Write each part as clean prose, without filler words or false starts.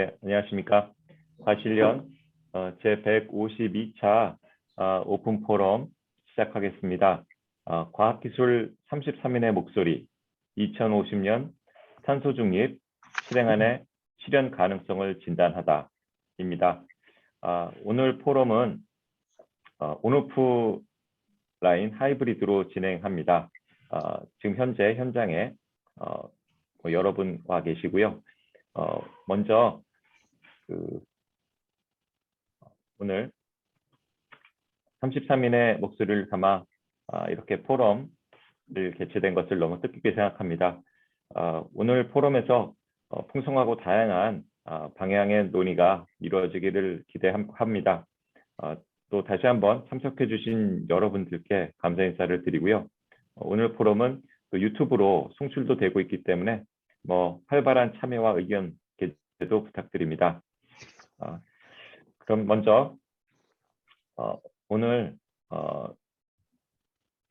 안녕하십니까. 과실련 제152차 오픈 포럼 시작하겠습니다. 과학기술 33인의 목소리 2050년 탄소 중립 실행안의 실현 가능성을 진단하다입니다. 오늘 포럼은 온오프 라인 하이브리드로 진행합니다. 지금 현재 현장에 여러분 와 계시고요. 먼저 오늘 33인의 목소리를 담아 이렇게 포럼을 개최된 것을 너무 뜻깊게 생각합니다. 오늘 포럼에서 풍성하고 다양한 방향의 논의가 이루어지기를 기대합니다. 또 다시 한번 참석해 주신 여러분들께 감사 인사를 드리고요. 오늘 포럼은 또 유튜브로 송출도 되고 있기 때문에 활발한 참여와 의견 개최도 부탁드립니다. 그럼 먼저 오늘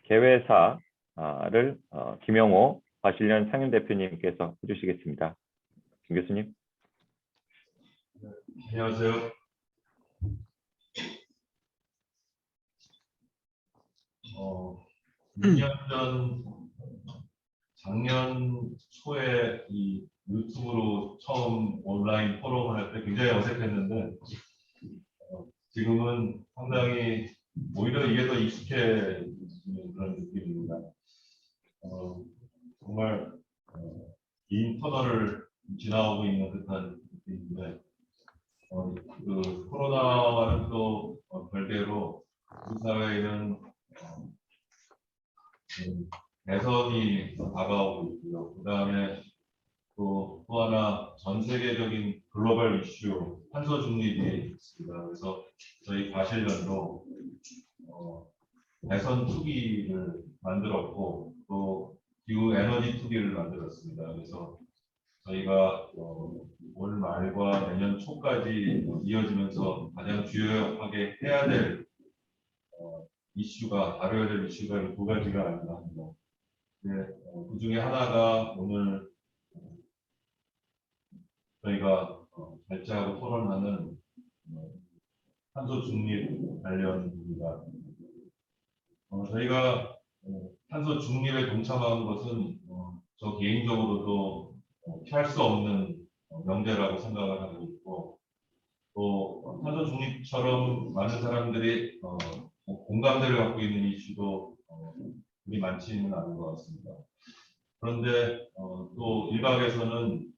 개회사를 김영호 과실련 상임대표님께서 해주시겠습니다. 김 교수님. 안녕하세요. 2년 전 작년 초에 이 유튜브로 처음 온라인 포럼을 할 때 굉장히 어색했는데 지금은 상당히 오히려 이게 더 익숙해지는 그런 느낌입니다. 정말 긴 터널을 지나오고 있는 듯한 느낌인데 그 코로나와는 또 별개로 우리 사회에는 대선이 다가오고 있고요. 그 다음에 또 하나 전 세계적인 글로벌 이슈 탄소 중립이 있습니다. 그래서 저희 과실련도 대선 투기를 만들었고 또 기후 에너지 투기를 만들었습니다. 그래서 저희가 올 말과 내년 초까지 이어지면서 가장 주요하게 해야 될 이슈가 다뤄야 될 이슈가 두 가지가 아닌가 합니다. 그 중에 하나가 오늘 저희가 발제하고 토론하는 탄소 중립 관련입니다. 저희가 탄소 중립에 동참하는 것은 저 개인적으로도 피할 수 없는 명제라고 생각을 하고 있고 또 탄소 중립처럼 많은 사람들이 공감대를 갖고 있는 이슈도 그리 많지는 않은 것 같습니다. 그런데 또 일각에서는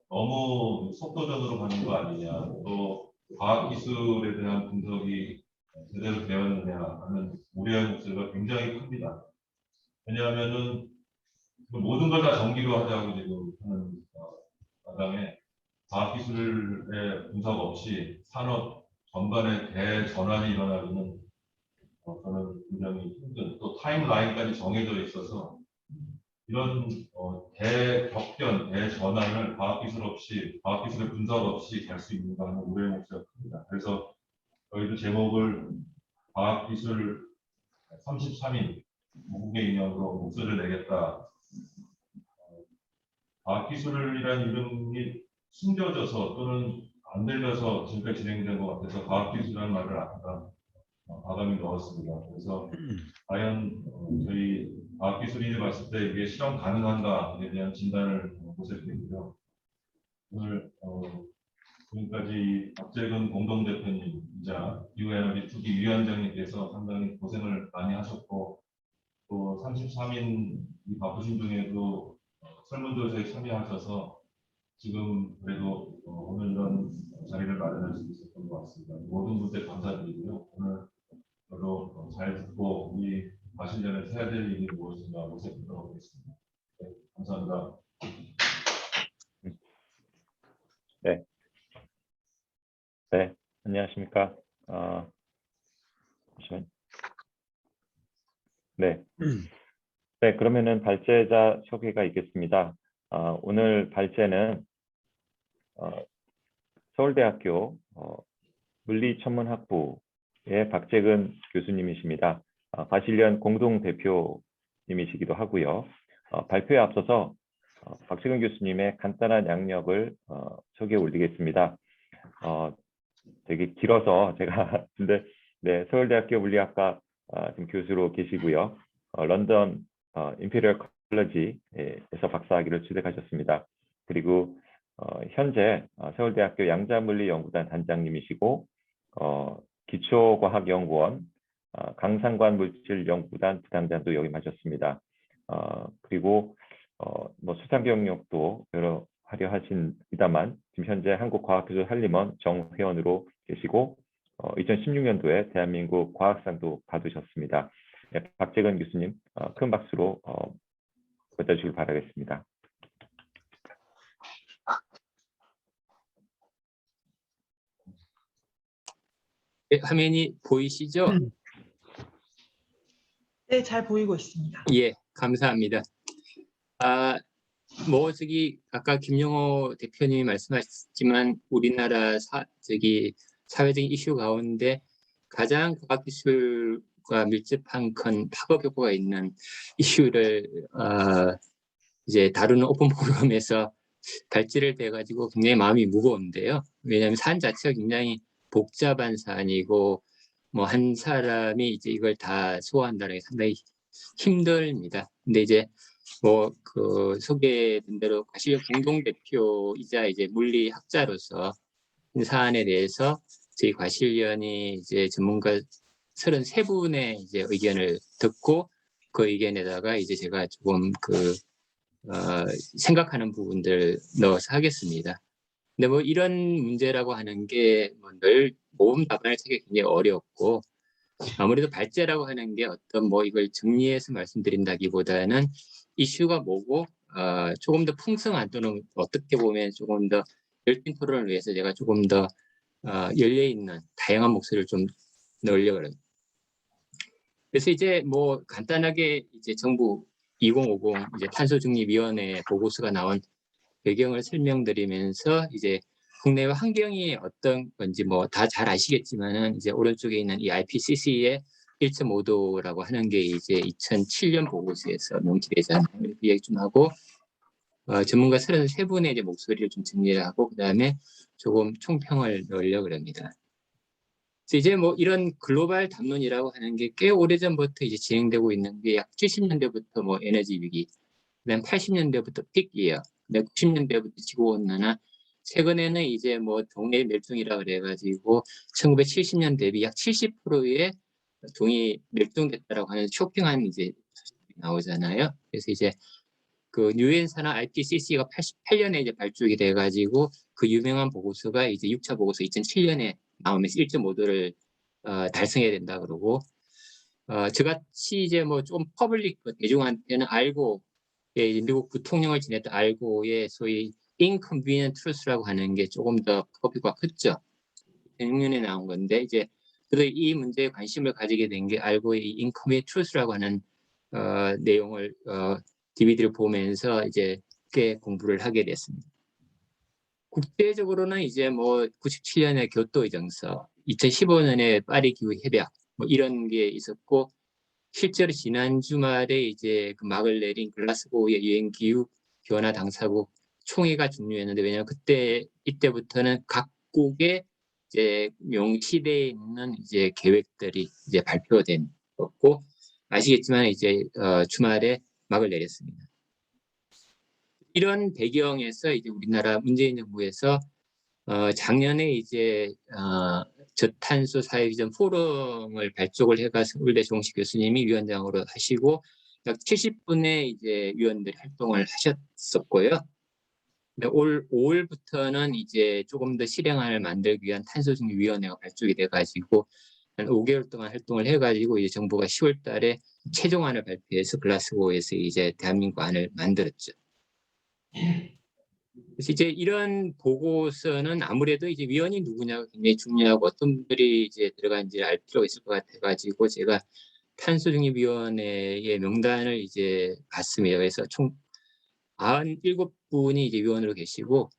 너무 속도전으로 가는 거 아니냐, 또 과학기술에 대한 분석이 제대로 되었느냐 하는 우려의 목소리가 굉장히 큽니다. 왜냐하면은 모든 걸 다 전기로 하자고 지금 하는 마당에 과학기술의 분석 없이 산업 전반의 대전환이 일어나기는 저는 굉장히 힘든, 또 타임라인까지 정해져 있어서 이런 대격변, 대전환을 과학기술 없이, 과학기술의 분석 없이 갈 수 있는가 하는 우려의 목소리가 큽니다. 그래서 저희도 제목을 과학기술 33인 무국의 인형으로 목소리를 내겠다. 과학기술이라는 이름이 숨겨져서 또는 안 들려서 지금까지 진행된 것 같아서 과학기술이라는 말을 아까 과감히 넣었습니다. 그래서 과연 저희 과학기술인이 봤을 때 이게 실현 가능한가에 대한 진단을 모색했고요. 오늘 지금까지 박재근 공동대표님이자 기후에너지 투기 위원장님께서 상당히 고생을 많이 하셨고 또 33인 이 바쁘신 중에도 설문조사에 참여하셔서 지금 그래도 오늘 이런 자리를 마련할 수 있었던 것 같습니다. 모든 분들 감사드리고요. 오늘 저도 잘 듣고 우리 과실련에서 해야 될 일이 무엇인가 모색하도록 하겠습니다. 네, 감사합니다. 네, 안녕하십니까. 잠시만요. 네, 그러면은 발제자 소개가 있겠습니다. 오늘 발제는 서울대학교 물리천문학부의 박재근 교수님이십니다. 과실련 공동대표님이시기도 하고요. 발표에 앞서서 박지근 교수님의 간단한 양력을 소개해 올리겠습니다. 되게 길어서 제가 근데 네, 서울대학교 물리학과 지금 교수로 계시고요. 런던 임페리얼 컬러지에서 박사학위를 취득하셨습니다. 그리고 현재 서울대학교 양자물리연구단 단장님이시고 기초과학연구원 강상관물질연구단 부단장도 역임하셨습니다. 그리고 뭐 수상 경력도 여러 화려하십니다만 지금 현재 한국과학기술 한림원 정회원으로 계시고 2016년도에 대한민국 과학상도 받으셨습니다. 네, 박재근 교수님 큰 박수로 받아주시길 바라겠습니다. 네, 화면이 보이시죠? 네, 잘 보이고 있습니다. 예, 감사합니다. 저기 아까 김영호 대표님이 말씀하셨지만 우리나라 사회적인 이슈 가운데 가장 과학기술과 밀접한 큰 파급 효과가 있는 이슈를 이제 다루는 오픈 포럼에서 발제를 돼가지고 굉장히 마음이 무거운데요. 왜냐하면 사안 자체가 굉장히 복잡한 사안이고 뭐 한 사람이 이제 이걸 다 소화한다는 게 상당히 힘듭니다. 근데 이제 뭐 그 소개된 대로 과실련 공동대표이자 이제 물리학자로서 이 사안에 대해서 저희 과실련이 이제 전문가 33분의 이제 의견을 듣고 그 의견에다가 이제 제가 조금 생각하는 부분들 넣어서 하겠습니다. 근데 뭐 이런 문제라고 하는 게 뭐 늘 모범 답안을 찾기 굉장히 어렵고 아무래도 발제라고 하는 게 어떤 뭐 이걸 정리해서 말씀드린다기보다는 이슈가 뭐고 조금 더 풍성한 또는 어떻게 보면 조금 더 열띤 토론을 위해서 제가 조금 더 열려 있는 다양한 목소리를 좀 넣으려고 해요. 그래서 이제 뭐 간단하게 이제 정부 2050 이제 탄소중립위원회 보고서가 나온 배경을 설명드리면서 이제 국내와 환경이 어떤 건지 뭐 다 잘 아시겠지만은 이제 오른쪽에 있는 이 IPCC의 1.5도라고 하는 게 이제 2007년 보고서에서 명기되잖아요. 이렇게 얘기 좀 하고 전문가 33분의 이제 목소리를 좀 정리를 하고 그다음에 조금 총평을 넣으려고 합니다. 그래서 이제 뭐 이런 글로벌 담론이라고 하는 게 꽤 오래전부터 이제 진행되고 있는 게 약 70년대부터 뭐 에너지 위기, 그다음 80년대부터 픽 이어, 그다음 90년대부터 지구온난화, 최근에는 이제 뭐 동해 멸종이라 그래가지고 1970년 대비 약 70%의 동이 멸종됐다라고 하는 쇼킹한 이제 소식이 나오잖아요. 그래서 이제 그 유엔사나 IPCC가 88년에 이제 발족이 돼가지고 그 유명한 보고서가 이제 6차 보고서 2007년에 나오면서 1.5도를 달성해야 된다 그러고 저같이 이제 뭐 좀 퍼블릭 대중한테는 알고 미국 부통령을 지냈던 알고의 소위 inconvenient truth라고 하는 게 조금 더 커피가 컸죠. 2006년에 나온 건데 이제 그래도 이 문제에 관심을 가지게 된 게 알고의 inconvenient truth라고 하는 내용을 DVD를 보면서 이제 꽤 공부를 하게 됐습니다. 국제적으로는 이제 뭐 97년에 교토 의정서, 2015년에 파리 기후 협약 뭐 이런 게 있었고 실제로 지난 주말에 이제 그 막을 내린 글라스고의 유엔 기후 변화 당사국 총회가 중요했는데 왜냐하면 이때부터는 각국의 이제 명시되어 있는 이제 계획들이 이제 발표된 거고 아시겠지만 이제 주말에 막을 내렸습니다. 이런 배경에서 이제 우리나라 문재인 정부에서 작년에 이제 저탄소 사회비전 포럼을 발족을 해가서 서울대 정식 교수님이 위원장으로 하시고 약 70분의 이제 위원들이 활동을 하셨었고요. 근데 올 5월부터는 이제 조금 더 실행안을 만들기 위한 탄소중립위원회가 발족이 돼가지고 한 5개월 동안 활동을 해가지고 이제 정부가 10월달에 최종안을 발표해서 글라스고에서 이제 대한민국 안을 만들었죠. 그래서 이제 이런 보고서는 아무래도 이제 위원이 누구냐가 굉장히 중요하고 어떤 분들이 이제 들어간지 알 필요가 있을 것 같아가지고 제가 탄소중립위원회의 명단을 이제 봤습니다. 그래서 총 97분이 이제 위원으로 계시고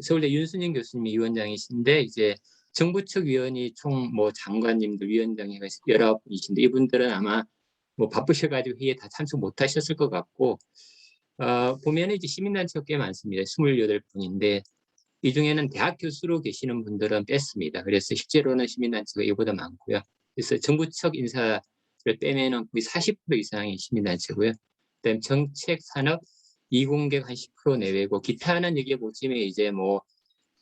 서울대 윤순영 교수님이 위원장이신데 이제 정부 측 위원이 총 뭐 장관님들 위원장이 19분이신데 이분들은 아마 뭐 바쁘셔가지고 회의에 다 참석 못하셨을 것 같고 보면 이제 시민단체가 꽤 많습니다. 28분인데 이 중에는 대학 교수로 계시는 분들은 뺐습니다. 그래서 실제로는 시민단체가 이보다 많고요. 그래서 정부측 인사를 빼면은 거의 40% 이상이 시민단체고요. 그다음 정책, 산업, 이공계가 한 10% 내외고 기타는 여기에 보시면 이제 뭐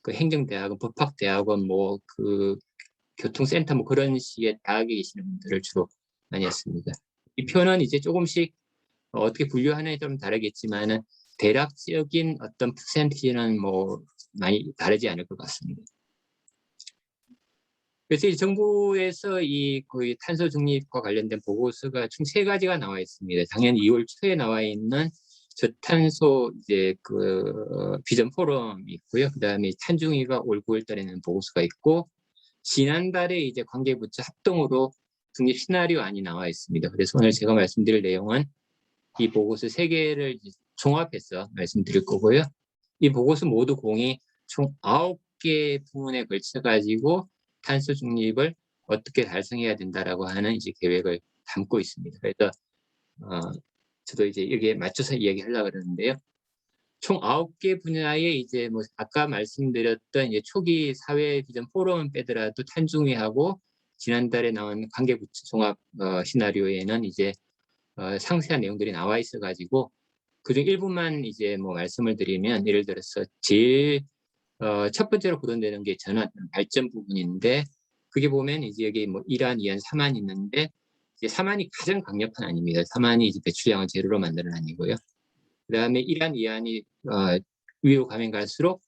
그 행정대학원, 법학대학원, 뭐 그 교통센터 뭐 그런 식의 대학에 계시는 분들을 주로 많이 했습니다. 이 표는 이제 조금씩 어떻게 분류하느냐에 좀 다르겠지만은 대략적인 어떤 퍼센티지는 뭐 많이 다르지 않을 것 같습니다. 그래서 이 정부에서 이 거의 탄소 중립과 관련된 보고서가 총 3가지가 나와 있습니다. 작년 2월 초에 나와 있는 저탄소 이제 그 비전 포럼이 있고요. 그다음에 탄중위가 올 9월 달에는 보고서가 있고 지난달에 이제 관계부처 합동으로 중립 시나리오안이 나와 있습니다. 그래서 오늘 제가 말씀드릴 내용은 이 보고서 3개를 종합해서 말씀드릴 거고요. 이 보고서 모두 공이 총 9개 부문에 걸쳐 가지고 탄소 중립을 어떻게 달성해야 된다라고 하는 이제 계획을 담고 있습니다. 그래서 저도 이제 여기에 맞춰서 이야기하려고 그러는데요. 총 9개 분야에 이제 뭐 아까 말씀드렸던 이제 초기 사회 비전 포럼 빼더라도 탄중위하고 지난달에 나온 관계부처 종합 시나리오에는 이제 상세한 내용들이 나와 있어가지고 그중 일부만 이제 뭐 말씀을 드리면 예를 들어서 제일 첫 번째로 거론되는 게 전환 발전 부분인데 그게 보면 이제 여기 뭐 1안, 2안, 3안 있는데 이제 3안이 가장 강력한 안입니다. 3안이 이제 배출량을 제로로 만드는 안이고요. 그다음에 1안, 2안이 위로 가면 갈수록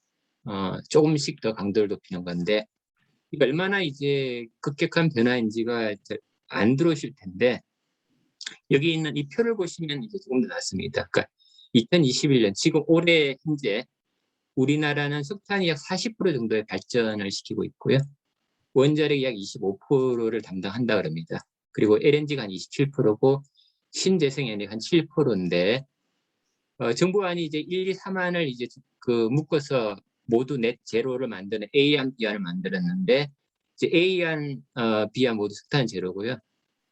조금씩 더 강도를 높이는 건데 이게 얼마나 이제 급격한 변화인지가 안 들어오실 텐데 여기 있는 이 표를 보시면 이제 조금 더 낫습니다. 그러니까 2021년 지금 올해 현재 우리나라는 석탄이 약 40% 정도의 발전을 시키고 있고요. 원자력이 약 25%를 담당한다 그럽니다. 그리고 LNG가 한 27%고 신재생에너지 한 7%인데 정부안이 이제 1, 2, 3안을 이제 그 묶어서 모두 넷 제로를 만드는 A안, B안을 만들었는데 이제 A안, B안 모두 석탄 제로고요.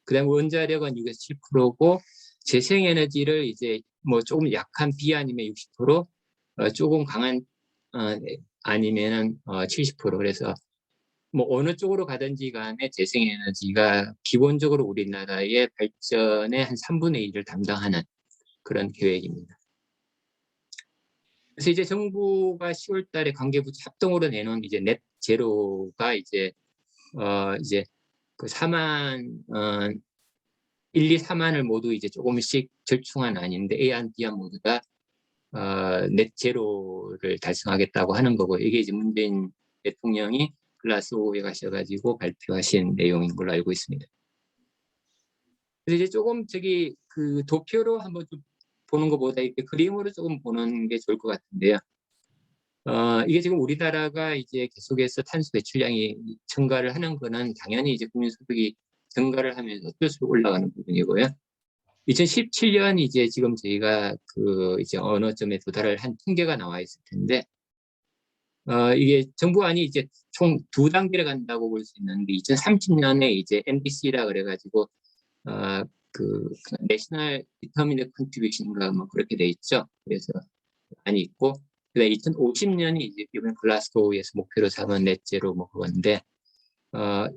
그다음 원자력은 6에서 7%고 재생에너지를 이제 뭐 조금 약한 B안이면 60%, 조금 강한 아니면은 70%. 그래서 뭐 어느 쪽으로 가든지 간에 재생에너지가 기본적으로 우리나라의 발전의 한 3분의 1을 담당하는 그런 계획입니다. 그래서 이제 정부가 10월 달에 관계부처 합동으로 내놓은 이제 넷 제로가 이제 그 4만 1, 2, 3안을 모두 이제 조금씩 절충한 안인데 A안, B안 모두 다 넷 제로를 달성하겠다고 하는 거고 이게 이제 문재인 대통령이 글라스고에 가셔가지고 발표하신 내용인 걸로 알고 있습니다. 그래서 이제 조금 저기 그 도표로 한번 좀 보는 것보다 이렇게 그림으로 조금 보는 게 좋을 것 같은데요. 이게 지금 우리나라가 이제 계속해서 탄소 배출량이 증가를 하는 거는 당연히 이제 국민소득이 증가를 하면서 어쩔 수 없이 올라가는 부분이고요. 2017년 이제 지금 저희가 그 이제 어느 점에 도달을 한 통계가 나와 있을 텐데, 이게 정부안이 이제 총 2단계를 간다고 볼 수 있는데, 2030년에 이제 NDC라 그래가지고, 그 내셔널 디터미니드 컨트리뷰션인가 뭐 그렇게 돼 있죠. 그래서 안이 있고, 그다음 2050년이 이제 이번 글라스고우에서 목표로 삼은 넷제로 뭐 그건데,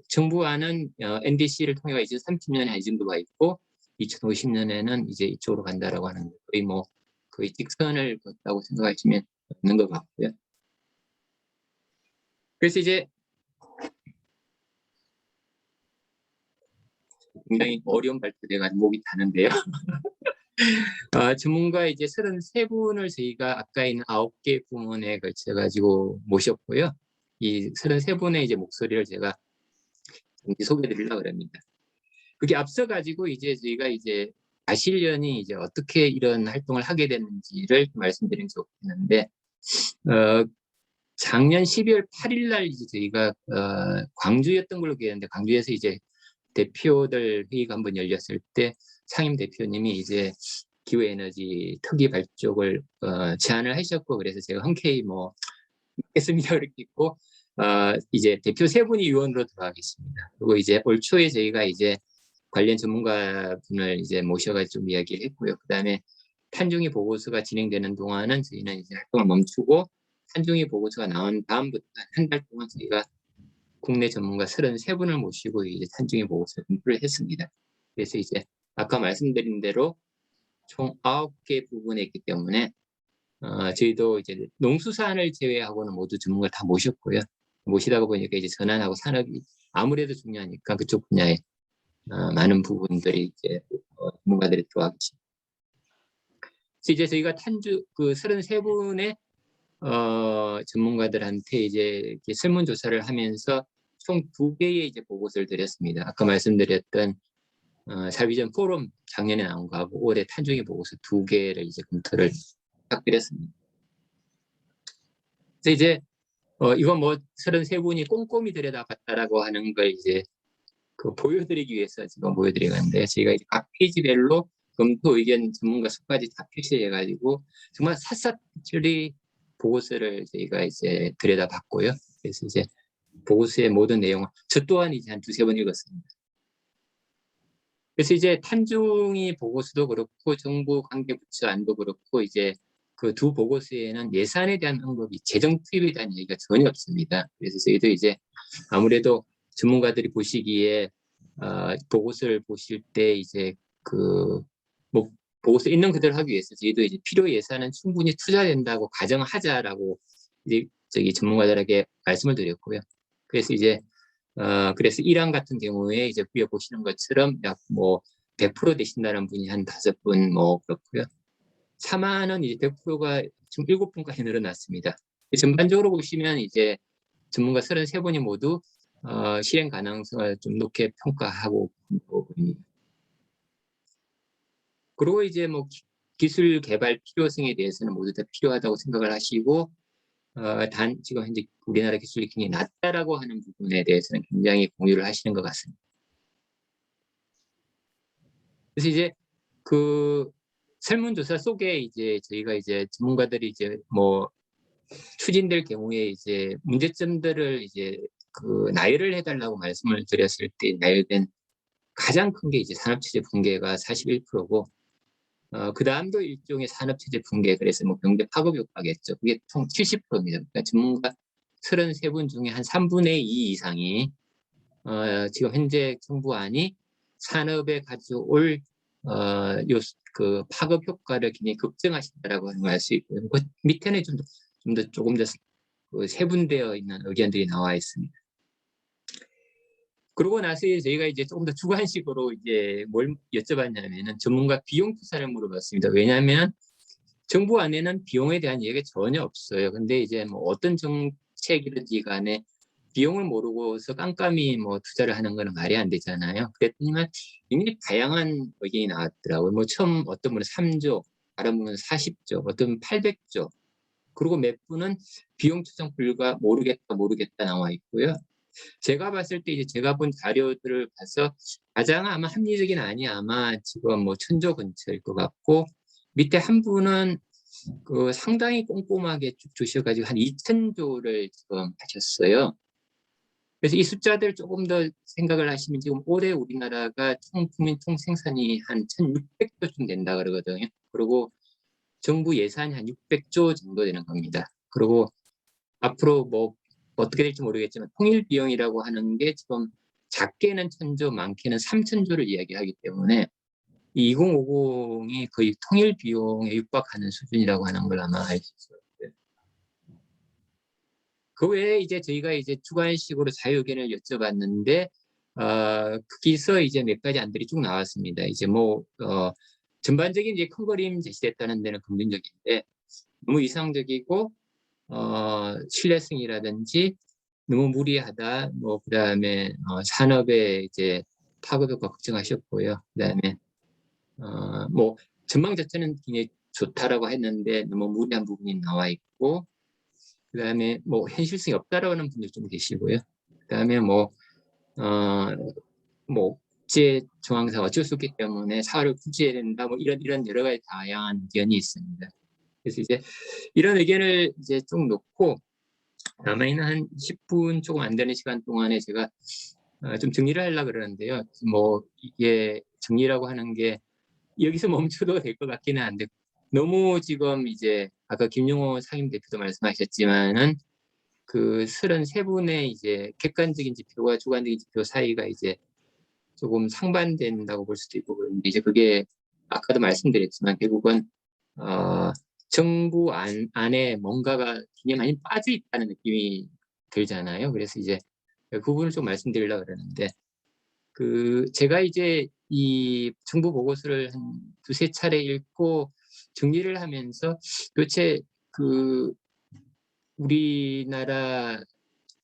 정부안은 NDC를 통해 2030년에 이 정도가 있고 2050년에는 이제 이쪽으로 간다라고 하는 거의 뭐 거의 직선을 걷다고 생각하시면 없는 것 같고요. 그래서 이제 굉장히 어려운 발표돼가 목이 타는데요. 전문가 이제 33분을 저희가 아까 있는 9개 부문에 걸쳐 가지고 모셨고요. 이 33분의 이제 목소리를 제가 소개해드리려고 합니다. 그게 앞서 가지고 이제 저희가 이제 아시려니 이제 어떻게 이런 활동을 하게 됐는지를 말씀드리면 좋겠는데, 작년 12월 8일 날 이제 저희가 광주였던 걸로 기억하는데 광주에서 이제 대표들 회의가 한번 열렸을 때 상임 대표님이 이제 기후에너지 특위 발족을 제안을 하셨고 그래서 제가 흔쾌히 뭐 했습니다 그렇게 있고 이제 대표 3분이 위원으로 들어가겠습니다. 그리고 이제 올 초에 저희가 이제 관련 전문가분을 이제 모셔가지고 좀 이야기를 했고요. 그다음에 탄중이 보고서가 진행되는 동안은 저희는 이제 활동을 멈추고 탄중이 보고서가 나온 다음부터 한 달 동안 저희가 국내 전문가 33분을 모시고 이제 탄중이 보고서 검토를 했습니다. 그래서 이제 아까 말씀드린 대로 총 9개 부분에 있기 때문에 저희도 이제 농수산을 제외하고는 모두 전문가 다 모셨고요. 모시다 보니까 이제 전환하고 산업이 아무래도 중요하니까 그쪽 분야에 많은 부분들이 이제 전문가들이 들어왔죠. 그래서 이제 저희가 그 33분의 전문가들한테 이제 이렇게 설문조사를 하면서 총 2개의 이제 보고서를 드렸습니다. 아까 말씀드렸던 살비전 포럼 작년에 나온 거하고 올해 탄중이 보고서 2개를 이제 검토를 딱 드렸습니다. 그래서 이제 이건 뭐 33분이 꼼꼼히 들여다봤다라고 하는 걸 이제 그 보여드리기 위해서 지금 보여드리고 있는데 저희가 이제 각 페이지별로 검토 의견 전문가 수까지 다 표시해가지고 정말 샅샅이 보고서를 저희가 이제 들여다봤고요. 그래서 이제 보고서의 모든 내용을 저 또한 이제 한 2-3번 읽었습니다. 그래서 이제 탄중이 보고서도 그렇고 정부 관계부처 안도 그렇고 이제 그 두 보고서에는 예산에 대한 언급이 재정 투입에 대한 얘기가 전혀 없습니다. 그래서 저희도 이제 아무래도 전문가들이 보시기에 보고서를 보실 때 이제 그 뭐 보고서 있는 그대로 하기 위해서 저희도 이제 필요 예산은 충분히 투자된다고 가정하자라고 이제 저기 전문가들에게 말씀을 드렸고요. 그래서 이제 그래서 1항 같은 경우에 이제 위에 보시는 것처럼 약 뭐 100% 되신다는 분이 한 5분 뭐 그렇고요. 3항은 이제 100%가 지금 7분까지 늘어났습니다. 전반적으로 보시면 이제 전문가 33분이 모두 실행 가능성을 좀 높게 평가하고 있습니다. 그리고 이제 뭐 기술 개발 필요성에 대해서는 모두 다 필요하다고 생각을 하시고 단 지금 현재 우리나라 기술이 굉장히 낮다라고 하는 부분에 대해서는 굉장히 공유를 하시는 것 같습니다. 그래서 이제 그 설문조사 속에 이제 저희가 이제 전문가들이 이제 뭐 추진될 경우에 이제 문제점들을 이제 그 나열을 해달라고 말씀을 드렸을 때 나열된 가장 큰 게 이제 산업체제 붕괴가 41%고 그 다음도 일종의 산업체제 붕괴, 그래서 뭐 경제 파급 효과겠죠. 그게 총 70%입니다. 그러니까 전문가 33분 중에 한 3분의 2 이상이 지금 현재 정부안이 산업에 가져올 그 파급 효과를 굉장히 걱정하신다라고 하는 걸 알 수 있고요. 그 밑에는 조금 더 세분되어 있는 의견들이 나와 있습니다. 그러고 나서 저희가 이제 조금 더 주관식으로 이제 뭘 여쭤봤냐면은 전문가 비용 투자를 물어봤습니다. 왜냐하면 정부 안에는 비용에 대한 얘기가 전혀 없어요. 근데 이제 뭐 어떤 정책이든지 간에 비용을 모르고서 깜깜이 뭐 투자를 하는 거는 말이 안 되잖아요. 그랬더니만 굉장히 다양한 의견이 나왔더라고요. 뭐 처음 어떤 분은 3조, 다른 분은 40조, 어떤 분은 800조. 그리고 몇 분은 비용 추정 불가 모르겠다 나와 있고요. 제가 봤을 때 이제 제가 본 자료들을 봐서 가장 아마 합리적인 안이 아마 지금 뭐 1000조 근처일 것 같고 밑에 한 분은 그 상당히 꼼꼼하게 쭉 주셔가지고 한 2000조를 지금 하셨어요. 그래서 이 숫자들 조금 더 생각을 하시면 지금 올해 우리나라가 국민 총생산이 한 1600조쯤 된다 그러거든요. 그리고 정부 예산이 한 600조 정도 되는 겁니다. 그리고 앞으로 뭐 어떻게 될지 모르겠지만 통일 비용이라고 하는 게 지금 작게는 1000조, 많게는 3000조를 이야기하기 때문에 이 2050이 거의 통일 비용에 육박하는 수준이라고 하는 걸 아마 알 수 있어요. 그 외에 이제 저희가 이제 주관식으로 자유의견을 여쭤봤는데 거기서 이제 몇 가지 안들이 쭉 나왔습니다. 이제 뭐 전반적인 이제 큰 그림 제시됐다는 데는 긍정적인데 너무 이상적이고 신뢰성이라든지 너무 무리하다. 뭐 그다음에 산업에 이제 파급효과 걱정하셨고요. 그다음에 뭐 전망 자체는 굉장히 좋다라고 했는데 너무 무리한 부분이 나와 있고, 그다음에 뭐 현실성이 없다라고 하는 분들 좀 계시고요. 그다음에 뭐 국제 정황상 어쩔 수 없기 때문에 사활을 구제해야 된다. 뭐 이런 여러 가지 다양한 의견이 있습니다. 그래서 이제 이런 의견을 이제 쭉 놓고 남아있는 한 10분 조금 안 되는 시간 동안에 제가 좀 정리를 하려고 그러는데요. 뭐 이게 정리라고 하는 게 여기서 멈춰도 될 것 같기는 한데 너무 지금 이제 아까 김용호 상임대표도 말씀하셨지만은 그 33분의 이제 객관적인 지표와 주관적인 지표 사이가 이제 조금 상반된다고 볼 수도 있고 그런데 이제 그게 아까도 말씀드렸지만 결국은 정부 안에 뭔가가 굉장히 많이 빠져 있다는 느낌이 들잖아요. 그래서 이제 그 부분을 좀 말씀드리려고 그러는데 그 제가 이제 이 정부 보고서를 한 두세 차례 읽고 정리를 하면서 도대체 그 우리나라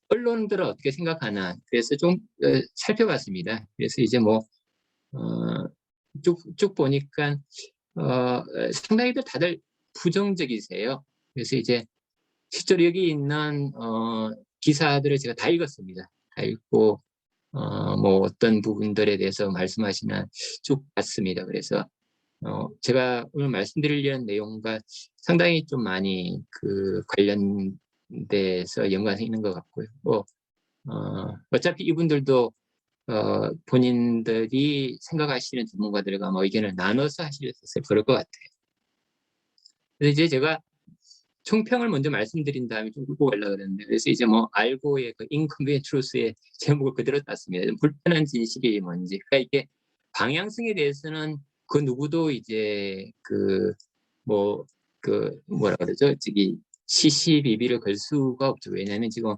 언론들은 어떻게 생각하나 그래서 좀 살펴봤습니다. 그래서 이제 뭐 쭉 보니까 상당히들 다들 부정적이세요. 그래서 이제 실제로 여기 있는 기사들을 제가 다 읽었습니다. 다 읽고 뭐 어떤 부분들에 대해서 말씀하시나 쭉 봤습니다. 그래서 제가 오늘 말씀드리려는 내용과 상당히 좀 많이 그 관련돼서 연관이 있는 것 같고요. 뭐 어차피 이분들도 본인들이 생각하시는 전문가들과 뭐 의견을 나눠서 하시려서 그럴 것 같아요. 그래서 이제 제가 총평을 먼저 말씀드린 다음에 좀 끄고 가려고 그랬는데 그래서 이제 뭐 알고의 그 inconvenient truth의 제목을 그대로 땄습니다. 불편한 진실이 뭔지. 그러니까 이게 방향성에 대해서는 그 누구도 이제 뭐라 그러죠? 저기 시시비비를 걸 수가 없죠. 왜냐하면 지금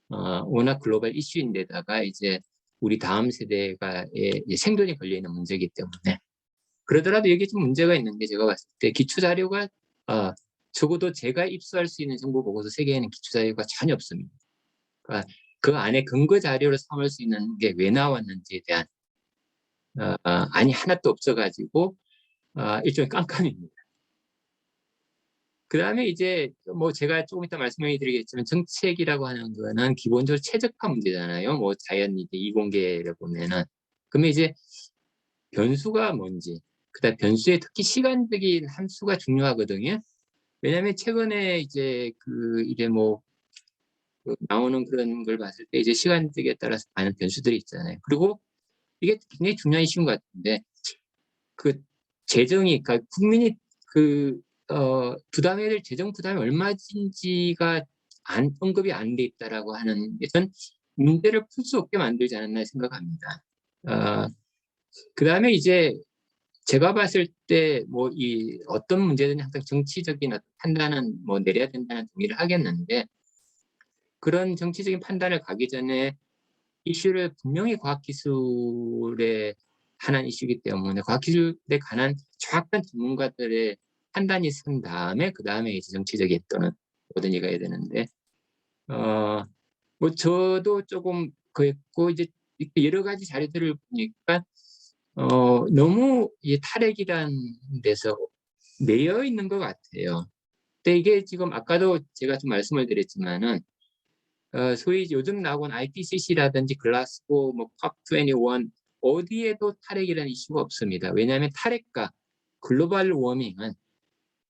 워낙 글로벌 이슈인데다가 이제 우리 다음 세대가 생존이 걸려 있는 문제이기 때문에 그러더라도 여기 좀 문제가 있는 게 제가 봤을 때 기초 자료가 적어도 제가 입수할 수 있는 정보 보고서 세계에는 기초 자료가 전혀 없습니다. 그러니까 그 안에 근거 자료를 삼을 수 있는 게 왜 나왔는지에 대한 안이 하나도 없어가지고 일종의 깜깜입니다. 그 다음에 이제 뭐 제가 조금 이따 말씀해 드리겠지만 정책이라고 하는 거는 기본적으로 최적화 문제잖아요. 뭐 자연 이제 이공계를 보면은 그러면 이제 변수가 뭔지 그다음 변수의 특히 시간적인 함수가 중요하거든요. 왜냐하면 최근에 이제 이제 뭐 나오는 그런 걸 봤을 때 이제 시간적에 따라서 많은 변수들이 있잖아요. 그리고 이게 굉장히 중요한 이슈인 것 같은데 그 재정이 그러니까 국민이 부담해야 될 재정 부담이 얼마인지가 언급이 안 돼 있다라고 하는 것은 문제를 풀 수 없게 만들지 않았나 생각합니다. 그다음에 이제 제가 봤을 때 뭐 이 어떤 문제든 항상 정치적인 판단은 뭐 내려야 된다는 동의를 하겠는데 그런 정치적인 판단을 가기 전에 이슈를 분명히 과학기술에 관한 이슈이기 때문에 과학기술에 관한 정확한 전문가들의 판단이 선 다음에 그 다음에 이제 정치적인 또는 모든 얘기가 해야 되는데 뭐 저도 조금 그랬고 이제 여러 가지 자료들을 보니까 너무 이 탈핵이란 데서 매여 있는 것 같아요. 근데 이게 지금 아까도 제가 좀 말씀을 드렸지만은 소위 요즘 나온 IPCC라든지 글라스고 뭐 COP21 어디에도 탈핵이라는 이슈가 없습니다. 왜냐하면 탈핵과 글로벌 워밍은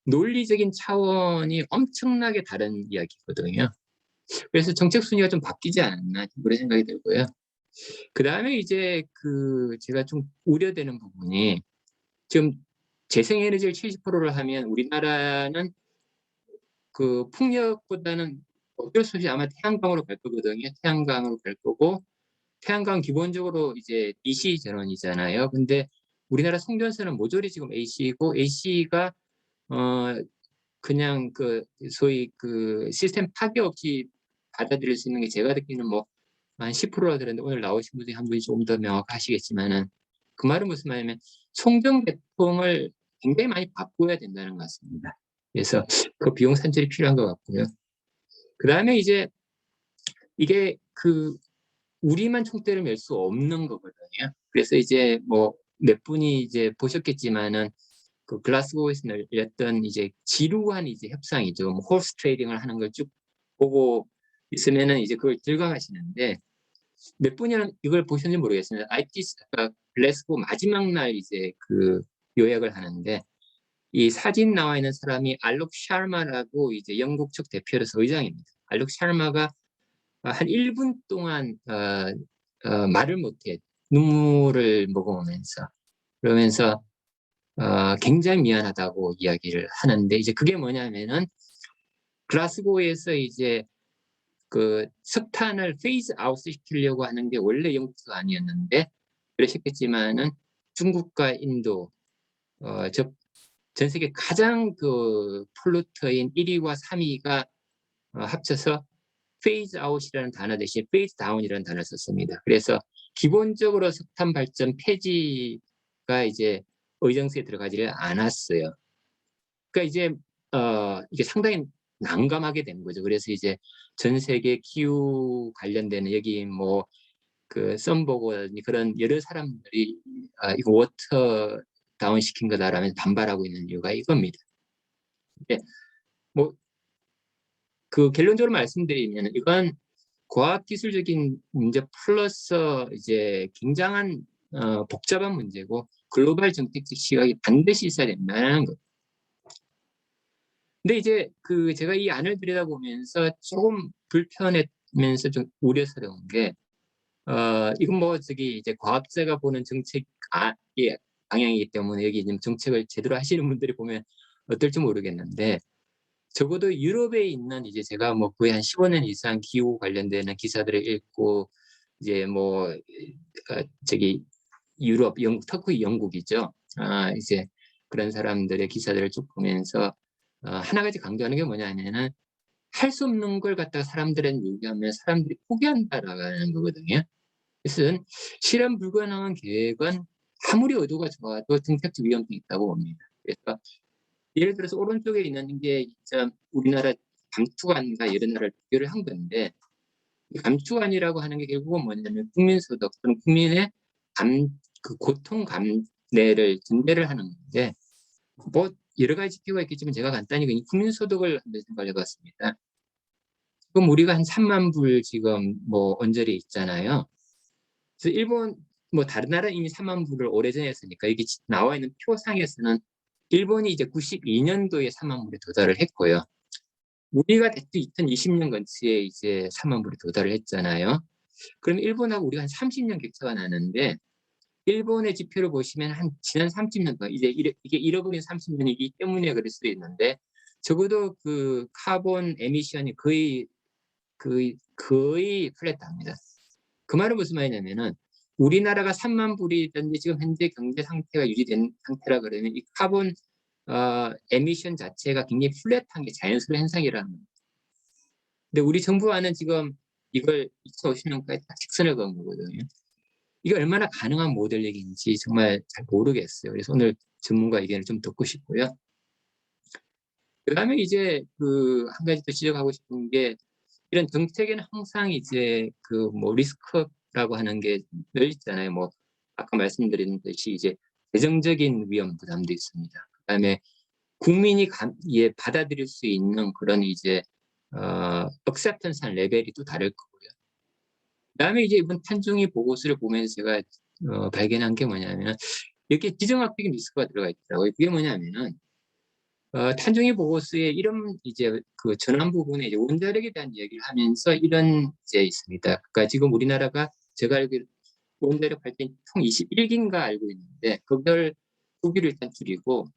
논리적인 차원이 엄청나게 다른 이야기거든요. 그래서 정책 순위가 좀 바뀌지 않았나 그런 생각이 들고요. 그 다음에 이제 제가 좀 우려되는 부분이 지금 재생에너지를 70%를 하면 우리나라는 그 풍력보다는 어쩔 수 없이 아마 태양광으로 갈 거거든요. 태양광으로 갈 거고 태양광 기본적으로 이제 DC 전원이잖아요. 근데 우리나라 송전선은 모조리 지금 AC고 AC가 그냥 소위 시스템 파괴 없이 받아들일 수 있는 게 제가 듣기는 뭐 한 10%라 그랬는데 오늘 나오신 분이 한 분이 조금 더 명확하시겠지만은 그 말은 무슨 말이냐면 송전 계통을 굉장히 많이 바꿔야 된다는 것 같습니다. 그래서 그 비용 산출이 필요한 것 같고요. 그 다음에 이제 이게 우리만 총대를 맬 수 없는 거거든요. 그래서 이제 뭐 몇 분이 이제 보셨겠지만은 글라스고에서 열렸던 이제 지루한 이제 협상이죠. 뭐 홀스 트레이딩을 하는 걸 쭉 보고 있으면은 이제 그걸 들어가시는데 몇 분이는 이걸 보셨는지 모르겠습니다. IPCC가 글래스고 마지막 날 이제 요약을 하는데 이 사진 나와 있는 사람이 알록 샤르마라고 이제 영국 측 대표로서 의장입니다. 알록 샤르마가 한 1분 동안 말을 못해 눈물을 머금으면서 그러면서 굉장히 미안하다고 이야기를 하는데 이제 그게 뭐냐면은 글라스고에서 이제 그 석탄을 페이즈 아웃 시키려고 하는 게 원래 영토가 아니었는데 그러셨겠지만은 중국과 인도 전 세계 가장 그 폴루터인 1위와 3위가 합쳐서 페이즈 아웃이라는 단어 대신 페이즈 다운이라는 단어를 썼습니다. 그래서 기본적으로 석탄 발전 폐지가 이제 의정서에 들어가지를 않았어요. 그러니까 이제 이게 상당히 난감하게 된 거죠. 그래서 이제 전 세계 기후 관련되는 여기 뭐 그 썬보고 그런 여러 사람들이 이거 워터 다운 시킨 거다라면서 반발하고 있는 이유가 이겁니다. 근데 뭐 그 결론적으로 말씀드리면 이건 과학기술적인 문제 플러스 이제 굉장한 복잡한 문제고 글로벌 정책적 시각이 반드시 있어야 된다는 거. 근데 이제 그 제가 이 안을 들여다보면서 조금 불편하면서 좀 우려스러운 게 이건 뭐 저기 이제 과학자가 보는 정책 예, 방향이기 때문에 여기 지금 정책을 제대로 하시는 분들이 보면 어떨지 모르겠는데 적어도 유럽에 있는 이제 제가 뭐 거의 한 15년 이상 기후 관련되는 기사들을 읽고 이제 뭐 저기 유럽, 터키, 영국이죠. 이제 그런 사람들의 기사들을 쭉 보면서 하나 가지 강조하는 게 뭐냐면은 할 수 없는 걸 갖다가 사람들은 얘기하면 사람들이 포기한다라는 거거든요. 그래서 실현 불가능한 계획은 아무리 의도가 좋아도 정책적 위험성이 있다고 봅니다. 그래서 예를 들어서 오른쪽에 있는 게 진짜 우리나라 감축안과 여러 나라를 비교를 한 건데 감축안이라고 하는 게 결국은 뭐냐면 국민소득 또는 국민의 그 고통 감내를 전제를 하는 건데 뭐 여러 가지 지표가 있겠지만 제가 간단히 그 국민소득을 한번 생각해 봤습니다. 그럼 우리가 한 3만 불 지금 뭐 언저리 있잖아요. 그래서 일본 뭐 다른 나라 이미 3만 불을 오래전에 했으니까 여기 나와 있는 표상에서는 일본이 이제 92년도에 3만 불에 도달을 했고요. 우리가 대충 2020년 근처에 이제 3만 불에 도달을 했잖아요. 그럼 일본하고 우리가 한 30년 격차가 나는데 일본의 지표를 보시면 한 지난 30년 동안 이제 이게 잃어버린 30년이기 때문에 그럴 수도 있는데 적어도 그 카본 에미션이 거의 플랫합니다. 그 말은 무슨 말이냐면은 우리나라가 3만 불이던데 지금 현재 경제 상태가 유지된 상태라 그러면 이 카본 에미션 자체가 굉장히 플랫한 게 자연스러운 현상이라는 겁니다. 근데 우리 정부와는 지금 이걸 2050년까지 딱 직선을 그은 거거든요. 이게 얼마나 가능한 모델링인지 정말 잘 모르겠어요. 그래서 오늘 전문가 의견을 좀 듣고 싶고요. 그 다음에 이제 그 한 가지 더 지적하고 싶은 게 이런 정책에는 항상 이제 그 뭐 리스크라고 하는 게 늘 있잖아요. 뭐 아까 말씀드린 듯이 이제 재정적인 위험 부담도 있습니다. 그다음에 국민이 받아들일 수 있는 그런 이제 억셉턴스한 레벨이 또 다를 거고요. 그다음에 이제 이번 탄중이 보고서를 보면서 제가 발견한 게 뭐냐면 이렇게 지정학적인 리스크가 들어가 있더라고요. 그게 뭐냐면은 탄중이 보고서에 이런 이제 그 전환 부분에 이제 원자력에 대한 이야기를 하면서 이런 이제 있습니다. 그러니까 지금 우리나라가 제가 알기로 원자력 발전이 총 21기인가 알고 있는데 그걸 9기를 일단 줄이고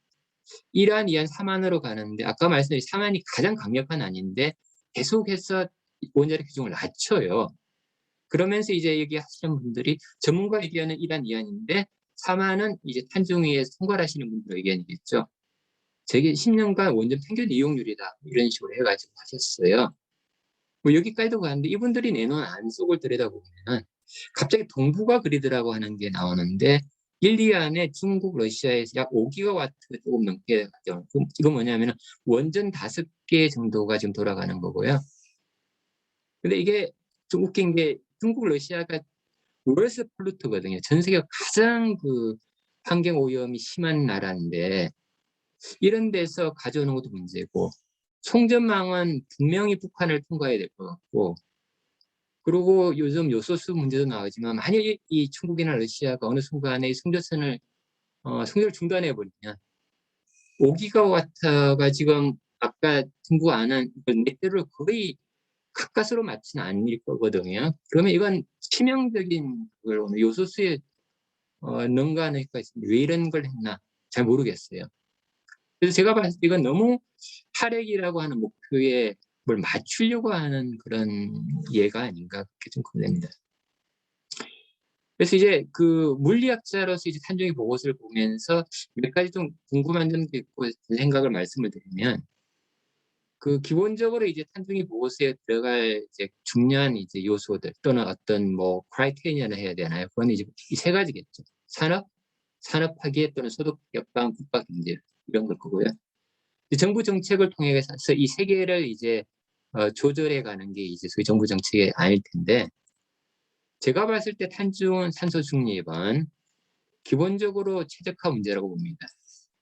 1안, 2안, 3안으로 가는데 아까 말씀드린 3안이 가장 강력한 안인데 계속해서 원자력 비중을 낮춰요. 그러면서 이제 여기 하시는 분들이 전문가 의견은 1안, 2안인데 3안은 이제 탄중위에 통과하시는 분들 의견이겠죠. 제게 10년간 원전 평균 이용률이다 이런 식으로 해가지고 하셨어요. 뭐 여기까지도 가는데 이분들이 내놓은 안 속을 들여다보면 갑자기 동북아 그리드라고 하는 게 나오는데 1, 2안에 중국, 러시아에서 약 5기가와트 조금 넘게 가죠. 이건 뭐냐면 원전 5개 정도가 지금 돌아가는 거고요. 근데 이게 좀 웃긴 게 중국, 러시아가 월스 플루트거든요. 전 세계 가장 그 환경 오염이 심한 나라인데 이런 데서 가져오는 것도 문제고 송전망은 분명히 북한을 통과해야 될 것 같고 그리고 요즘 요소수 문제도 나오지만 만약 이 중국이나 러시아가 어느 순간에 이 송전선을 중단해 버리면 5기가와트가 지금 아까 정부 안한 넷대를 거의 가까스로 맞지는 않을 거거든요. 그러면 이건 치명적인 걸 요소수에 능가하니까 왜 이런 걸 했나? 잘 모르겠어요. 그래서 제가 봤을 때 이건 너무 탈핵이라고 하는 목표에 뭘 맞추려고 하는 그런 예가 아닌가 그렇게 좀 겁니다. 그래서 이제 그 물리학자로서 이제 탄중이 보고서를 보면서 몇 가지 좀 궁금한 점도 있고 생각을 말씀을 드리면, 그 기본적으로 이제 탄중이 보고서에 들어갈 이제 중요한 이제 요소들 또는 어떤 뭐 크라이테리언을 해야 되나요? 그건 이제 이 세 가지겠죠. 산업화기에 또는 소득 역방 국가 경제 이런 걸 거고요. 정부 정책을 통해서 이 세 개를 이제 조절해 가는 게 이제 소위 정부 정책의 아닐 텐데, 제가 봤을 때 탄중은 탄소 중립은 기본적으로 최적화 문제라고 봅니다.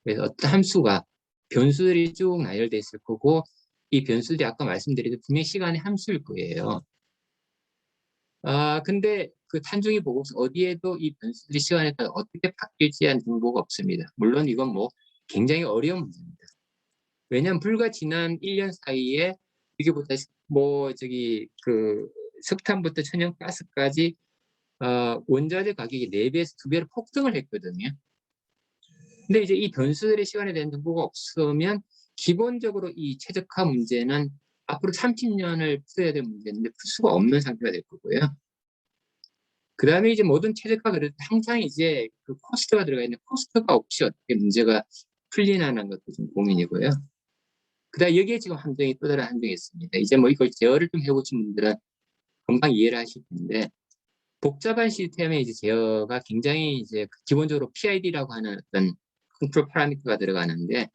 그래서 어떤 함수가 변수들이 쭉 나열돼 있을 거고, 이 변수들이 아까 말씀드린 분명히 시간의 함수일 거예요. 근데 그 탄중이 보고서 어디에도 이 변수들이 시간에 따라 어떻게 바뀔지에 대한 정보가 없습니다. 물론 이건 뭐 굉장히 어려운 문제입니다. 왜냐하면 불과 지난 1년 사이에 이게 뭐 저기 그 석탄부터 천연가스까지 원자재 가격이 4배에서 2배로 폭등을 했거든요. 근데 이제 이 변수들의 시간에 대한 정보가 없으면 기본적으로 이 최적화 문제는 앞으로 30년을 풀어야 될 문제인데 풀 수가 없는 상태가 될 거고요. 그 다음에 이제 모든 최적화 그래도 항상 이제 그 코스트가 들어가 있는데 코스트가 없이 어떻게 문제가 풀리나는 것도 좀 고민이고요. 그 다음에 여기에 지금 함정이 또 다른 함정이 있습니다. 이제 뭐 이걸 제어를 좀 해보신 분들은 금방 이해를 하실 텐데, 복잡한 시스템의 이제 제어가 굉장히 이제 기본적으로 PID라고 하는 어떤 컨트롤 파라미터가 들어가는데,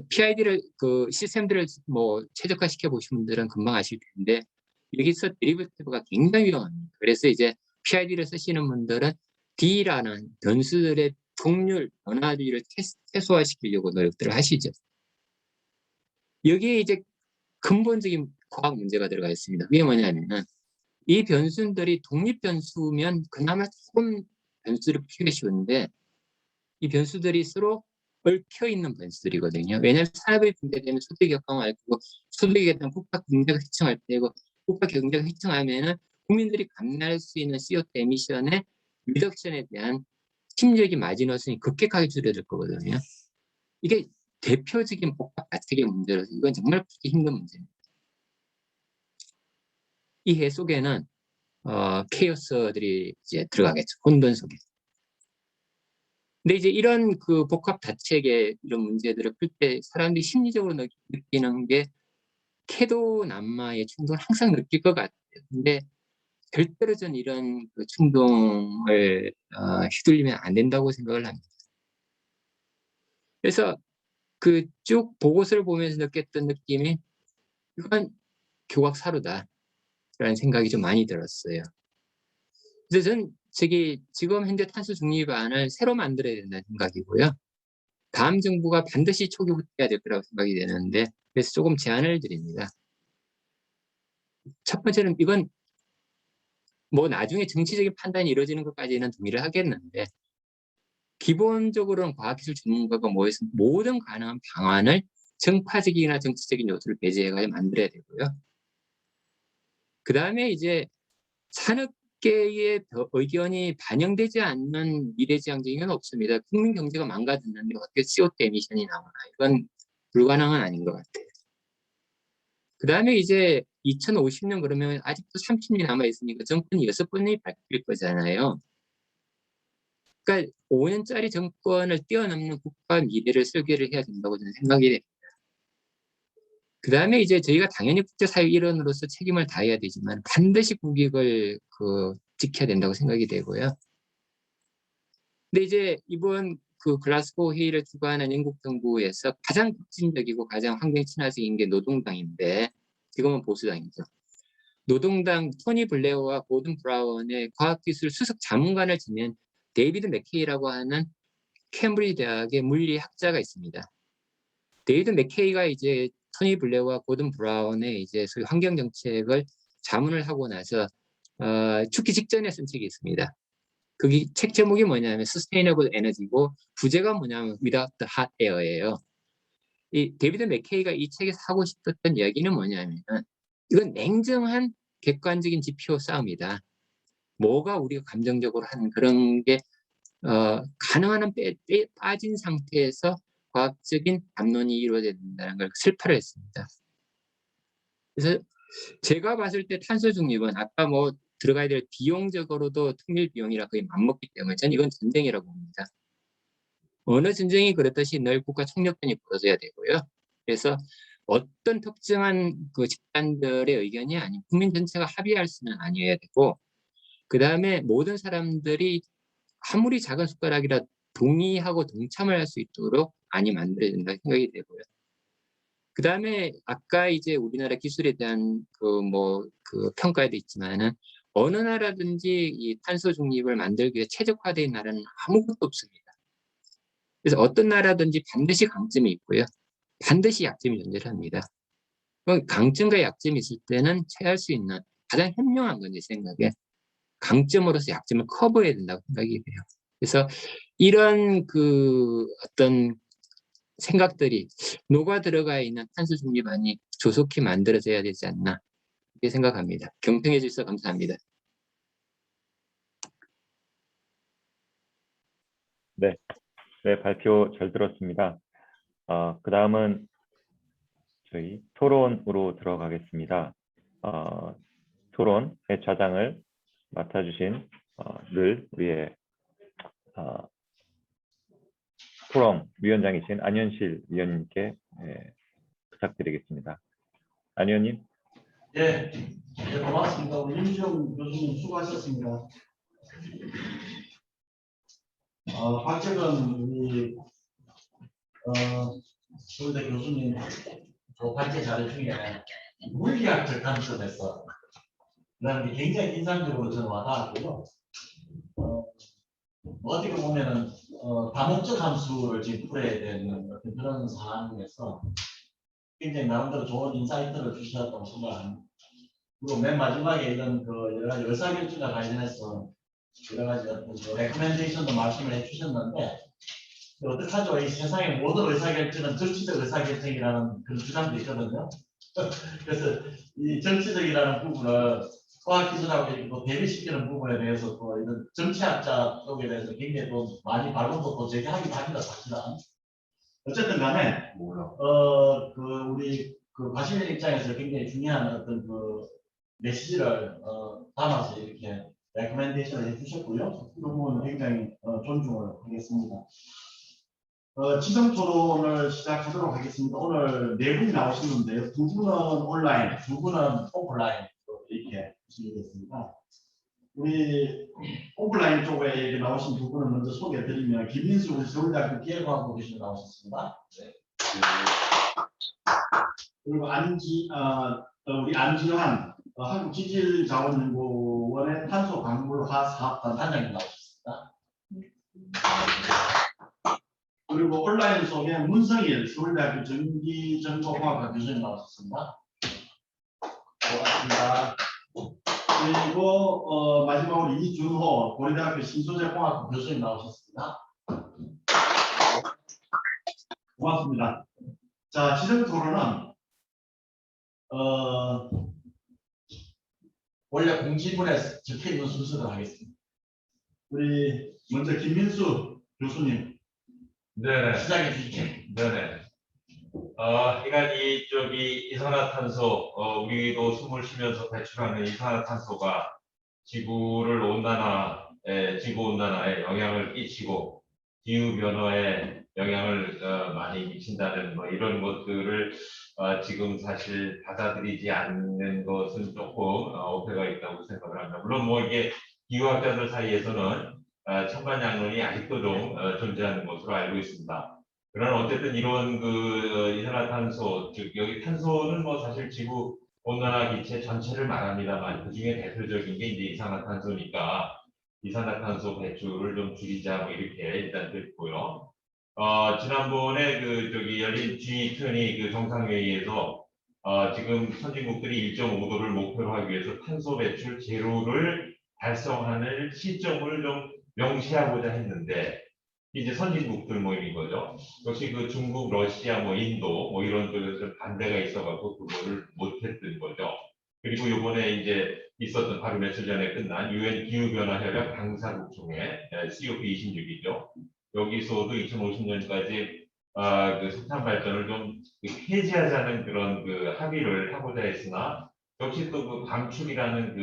PID를 그 시스템들을 뭐 최적화시켜 보신 분들은 금방 아실 텐데, 여기서 데리버티브가 굉장히 위험합니다. 그래서 이제 PID를 쓰시는 분들은 D라는 변수들의 동률 변화율을 최소화시키려고 노력들을 하시죠. 여기에 이제 근본적인 과학 문제가 들어가 있습니다. 그게 뭐냐면은 이 변수들이 독립 변수면 그나마 조금 변수를 풀기가 쉬운데, 이 변수들이 서로 얽혀 있는 변수들이거든요. 왜냐하면 산업이 분배되면 소득이 역광할 거고, 소득에 대한 국가 경제가 휘청할 때고, 국가 경제가 휘청하면은 국민들이 감내할 수 있는 CO2 에미션의 리덕션에 대한 심리적인 마지노선이 급격하게 줄어들 거거든요. 이게 대표적인 복합 가책의 문제라서 이건 정말 풀기 힘든 문제입니다. 이 해 속에는 케이오스들이 이제 들어가겠죠. 혼돈 속에. 근데 이제 이런 그 복합 다책의 이런 문제들을 풀 때 사람들이 심리적으로 느끼는 게 캐도 남마의 충동을 항상 느낄 것 같아요. 근데 절대로 전 이런 그 충동을 휘둘리면 안 된다고 생각을 합니다. 그래서 그 쭉 보고서를 보면서 느꼈던 느낌이, 이건 교각사루다 라는 생각이 좀 많이 들었어요. 그래서 전 지금 현재 탄소 중립안을 새로 만들어야 된다는 생각이고요. 다음 정부가 반드시 초기부터 해야 될 거라고 생각이 되는데, 그래서 조금 제안을 드립니다. 첫 번째는 이건 뭐 나중에 정치적인 판단이 이루어지는 것까지는 동의를 하겠는데, 기본적으로는 과학기술 전문가가 모여서 모든 가능한 방안을 정파적이나 정치적인 요소를 배제해서 만들어야 되고요. 그 다음에 이제 산업계의 의견이 반영되지 않는 미래지향적인 건 없습니다. 국민 경제가 망가졌는데 어떻게 CO2 에미션이 나오나, 이건 불가능은 아닌 것 같아요. 그 다음에 이제 2050년 그러면 아직도 30년이 남아있으니까 정권이 6번이 바뀔 거잖아요. 그러니까 5년짜리 정권을 뛰어넘는 국가 미래를 설계를 해야 된다고 저는 생각이 됩니다. 그 다음에 이제 저희가 당연히 국제사회 일원으로서 책임을 다해야 되지만 반드시 국익을 지켜야 된다고 생각이 되고요. 근데 이제 이번 그 글라스고 회의를 주관한 영국 정부에서 가장 급진적이고 가장 환경 친화적인 게 노동당인데, 지금은 보수당이죠. 노동당 토니 블레어와 고든 브라운의 과학기술 수석 자문관을 지낸 데이비드 맥케이라고 하는 캠브리지 대학의 물리학자가 있습니다. 데이비드 맥케이가 이제 토니 블레어와 고든 브라운의 이제 소위 환경 정책을 자문을 하고 나서 죽기 직전에 쓴 책이 있습니다. 그 책 제목이 뭐냐면 Sustainable Energy고 부제가 뭐냐면 Without the Hot Air예요. 이 데이비드 맥케이가 이 책에서 하고 싶었던 이야기는 뭐냐면, 이건 냉정한 객관적인 지표 싸움이다. 뭐가 우리가 감정적으로 하는 그런 게 가능한 한 빠진 상태에서 과학적인 담론이 이루어져야 된다는 걸 슬퍼를 했습니다. 그래서 제가 봤을 때 탄소 중립은 아까 뭐 들어가야 될 비용적으로도 통일 비용이랑 거의 맞먹기 때문에 저는 이건 전쟁이라고 봅니다. 어느 전쟁이 그렇듯이 늘 국가 총력전이 벌어져야 되고요. 그래서 어떤 특정한 그 집단들의 의견이 아닌 국민 전체가 합의할 수는 아니어야 되고, 그 다음에 모든 사람들이 아무리 작은 숟가락이라 동의하고 동참을 할 수 있도록 많이 만들어야 된다 생각이 되고요. 그 다음에 아까 이제 우리나라 기술에 대한 그 평가에도 있지만은 어느 나라든지 이 탄소 중립을 만들기 위해 최적화된 나라는 아무것도 없습니다. 그래서 어떤 나라든지 반드시 강점이 있고요. 반드시 약점이 존재합니다. 그럼 강점과 약점이 있을 때는 취할 수 있는 가장 현명한 건제 생각에 강점으로서 약점을 커버해야 된다고 생각이 돼요. 그래서 이런 그 어떤 생각들이 녹아 들어가 있는 탄소 중립안이 조속히 만들어져야 되지 않나 이렇게 생각합니다. 경청해 주셔서 감사합니다. 네, 발표 잘 들었습니다. 그 다음은 저희 토론으로 들어가겠습니다. 토론의 좌장을 맡아주신 늘 우리의 포럼 위원장이신 안현실 위원님께 부탁드리겠습니다. 안 위원님. 네, 고맙습니다. 우리 임시영 교수님 수고하셨습니다. 박재근 우리 서울대 교수님 발제 자료 중에 물리학적 관점에서 그런 게 굉장히 인상적으로 저는 와닿았고요. 어떻게 보면은 다목적 함수를 지금 풀어야 되는 어떤 그런 상황에서 굉장히 나름대로 좋은 인사이트를 주셨다고 생각합니다. 그리고 맨 마지막에 이런 그 여러 가지 의사결정과 관련해서 여러 가지 어떤 그 레코멘데이션도 말씀을 해주셨는데 어떡하죠? 이 세상의 모든 의사결정은 정치적 의사결정이라는 그런 주장도 있거든요. 그래서 이 정치적이라는 부분을 과학기술하고 또 대비시키는 부분에 대해서 또 이런 정치학자 쪽에 대해서 굉장히 또 많이 반론도 또 제기하기도 합니다, 사실은. 어쨌든 간에 우리 그 과실의 입장에서 굉장히 중요한 어떤 그 메시지를 담아서 이렇게 레코멘데이션을 해주셨고요. 이 부분은 굉장히 존중을 하겠습니다. 지성 토론을 시작하도록 하겠습니다. 오늘 네 분이 나오시는데요. 두 분은 온라인, 두 분은 오프라인 이렇게 진행됐습니다. 우리 오프라인 쪽에 이렇게 나오신 두 분은 먼저 소개해드리면 김민수 우리 서울대학교 기계과학부 교수 나오셨습니다. 네. 그리고 우리 안지환 한국지질자원연구원의 탄소광물화 사업단 단장님 나오셨습니다. 그리고 온라인 속에 문성일 서울대학교 전기정보공학과 교수님 나오셨습니다. 고맙습니다. 그리고 마지막으로 이준호 고려대학교 신소재공학과 교수님 나오셨습니다. 고맙습니다. 자, 지정 토론은 원래 공지문에 적혀 있는 순서대로 하겠습니다. 우리 먼저 김민수 교수님, 네, 시작해 주시죠. 네네. 그러니까 이쪽이 이산화탄소, 우리도 숨을 쉬면서 배출하는 이산화탄소가 지구 온난화에 영향을 끼치고 기후 변화에 영향을 많이 미친다는 뭐 이런 것들을 지금 사실 받아들이지 않는 것은 조금 오해가 있다고 생각을 합니다. 물론 뭐 이게 기후학자들 사이에서는 천반양론이 아직도 좀 존재하는 것으로 알고 있습니다. 그러나 어쨌든 이런 그 이산화탄소, 즉 여기 탄소는 뭐 사실 지구 온난화 기체 전체를 말합니다만 그 중에 대표적인 게 이제 이산화탄소니까 이산화탄소 배출을 좀 줄이자 뭐 이렇게 일단 됐고요. 지난번에 열린 G20 그 정상회의에서 지금 선진국들이 1.5도를 목표로 하기 위해서 탄소 배출 제로를 달성하는 시점을 좀 명시하고자 했는데 이제 선진국들 모임인 거죠. 역시 그 중국, 러시아, 뭐 인도 뭐 이런 쪽에서 반대가 있어가지고 그거를 못했던 거죠. 그리고 이번에 이제 있었던 바로 며칠 전에 끝난 유엔 기후변화 협약 당사국총회 COP26이죠. 여기서도 2050년까지 그 석탄 발전을 좀 폐지하자는 그런 그 합의를 하고자 했으나 역시 또 그 감축이라는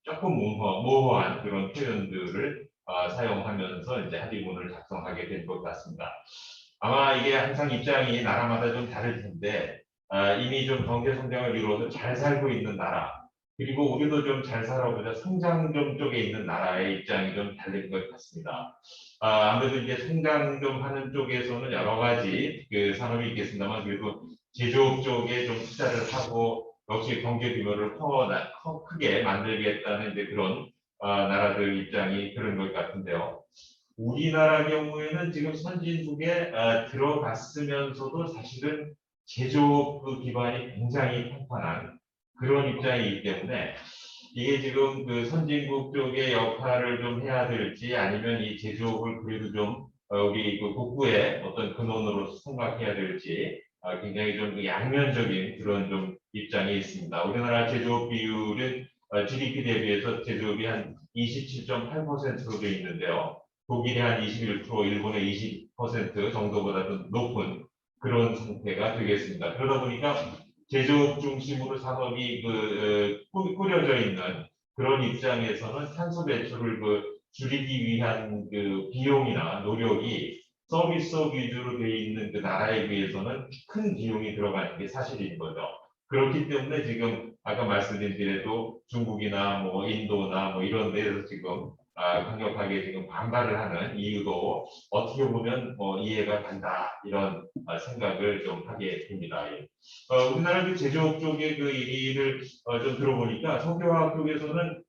조금 모호한 그런 표현들을 사용하면서 이제 합의문을 작성하게 된 것 같습니다. 아마 이게 항상 입장이 나라마다 좀 다를 텐데 이미 좀 경제 성장을 이루어서 잘 살고 있는 나라 그리고 우리도 좀 잘 살아보자 성장 좀 쪽에 있는 나라의 입장이 좀 다른 것 같습니다. 아무래도 이제 성장 좀 하는 쪽에서는 여러 가지 그 산업이 있겠습니다만 그래도 제조업 쪽에 좀 투자를 하고 역시 경제 규모를 크게 만들겠다는 이제 그런 나라들 입장이 그런 것 같은데요. 우리나라 경우에는 지금 선진국에 들어갔으면서도 사실은 제조업 그 기반이 굉장히 평판한 그런 입장이기 때문에 이게 지금 그 선진국 쪽의 역할을 좀 해야 될지 아니면 이 제조업을 그래도 좀 우리 그 북부의 어떤 근원으로 생각해야 될지 굉장히 좀 그 양면적인 그런 좀 입장이 있습니다. 우리나라 제조업 비율은 GDP 대비해서 제조업이 한 27.8%로 되어 있는데요. 독일이 한 21%, 일본의 20% 정도보다 더 높은 그런 상태가 되겠습니다. 그러다 보니까 제조업 중심으로 산업이 꾸려져 있는 그런 입장에서는 탄소 배출을 줄이기 위한 그 비용이나 노력이 서비스업 위주로 되어 있는 그 나라에 비해서는 큰 비용이 들어가는 게 사실인 거죠. 그렇기 때문에 지금 아까 말씀드린 대로 중국이나 뭐 인도나 뭐 이런 데에서 지금 강력하게 지금 반발을 하는 이유도 어떻게 보면 이해가 간다 이런 생각을 좀 하게 됩니다. 우리나라 그 제조업 쪽의 그 일을 좀 들어보니까 석유화학 쪽에서는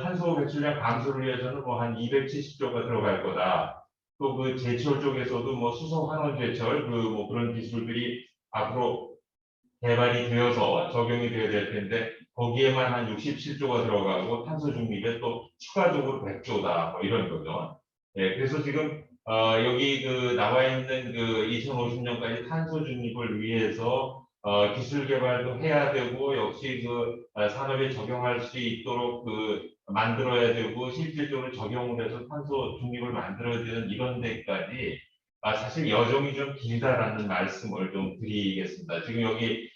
탄소 배출량 감소를 위해서는 뭐 한 270조가 들어갈 거다. 또 그 제철 쪽에서도 뭐 수소 환원 제철 뭐 그런 기술들이 앞으로 개발이 되어서 적용이 되어야 될 텐데 거기에만 한 67조가 들어가고 탄소 중립에 또 추가적으로 100조다 뭐 이런 거죠. 예, 그래서 지금 여기 그 나와 있는 그 2050년까지 탄소 중립을 위해서 기술 개발도 해야 되고 역시 그 산업에 적용할 수 있도록 만들어야 되고 실질적으로 적용을 해서 탄소 중립을 만들어야 되는 이런 데까지 사실 여정이 좀 길다라는 말씀을 좀 드리겠습니다. 지금 여기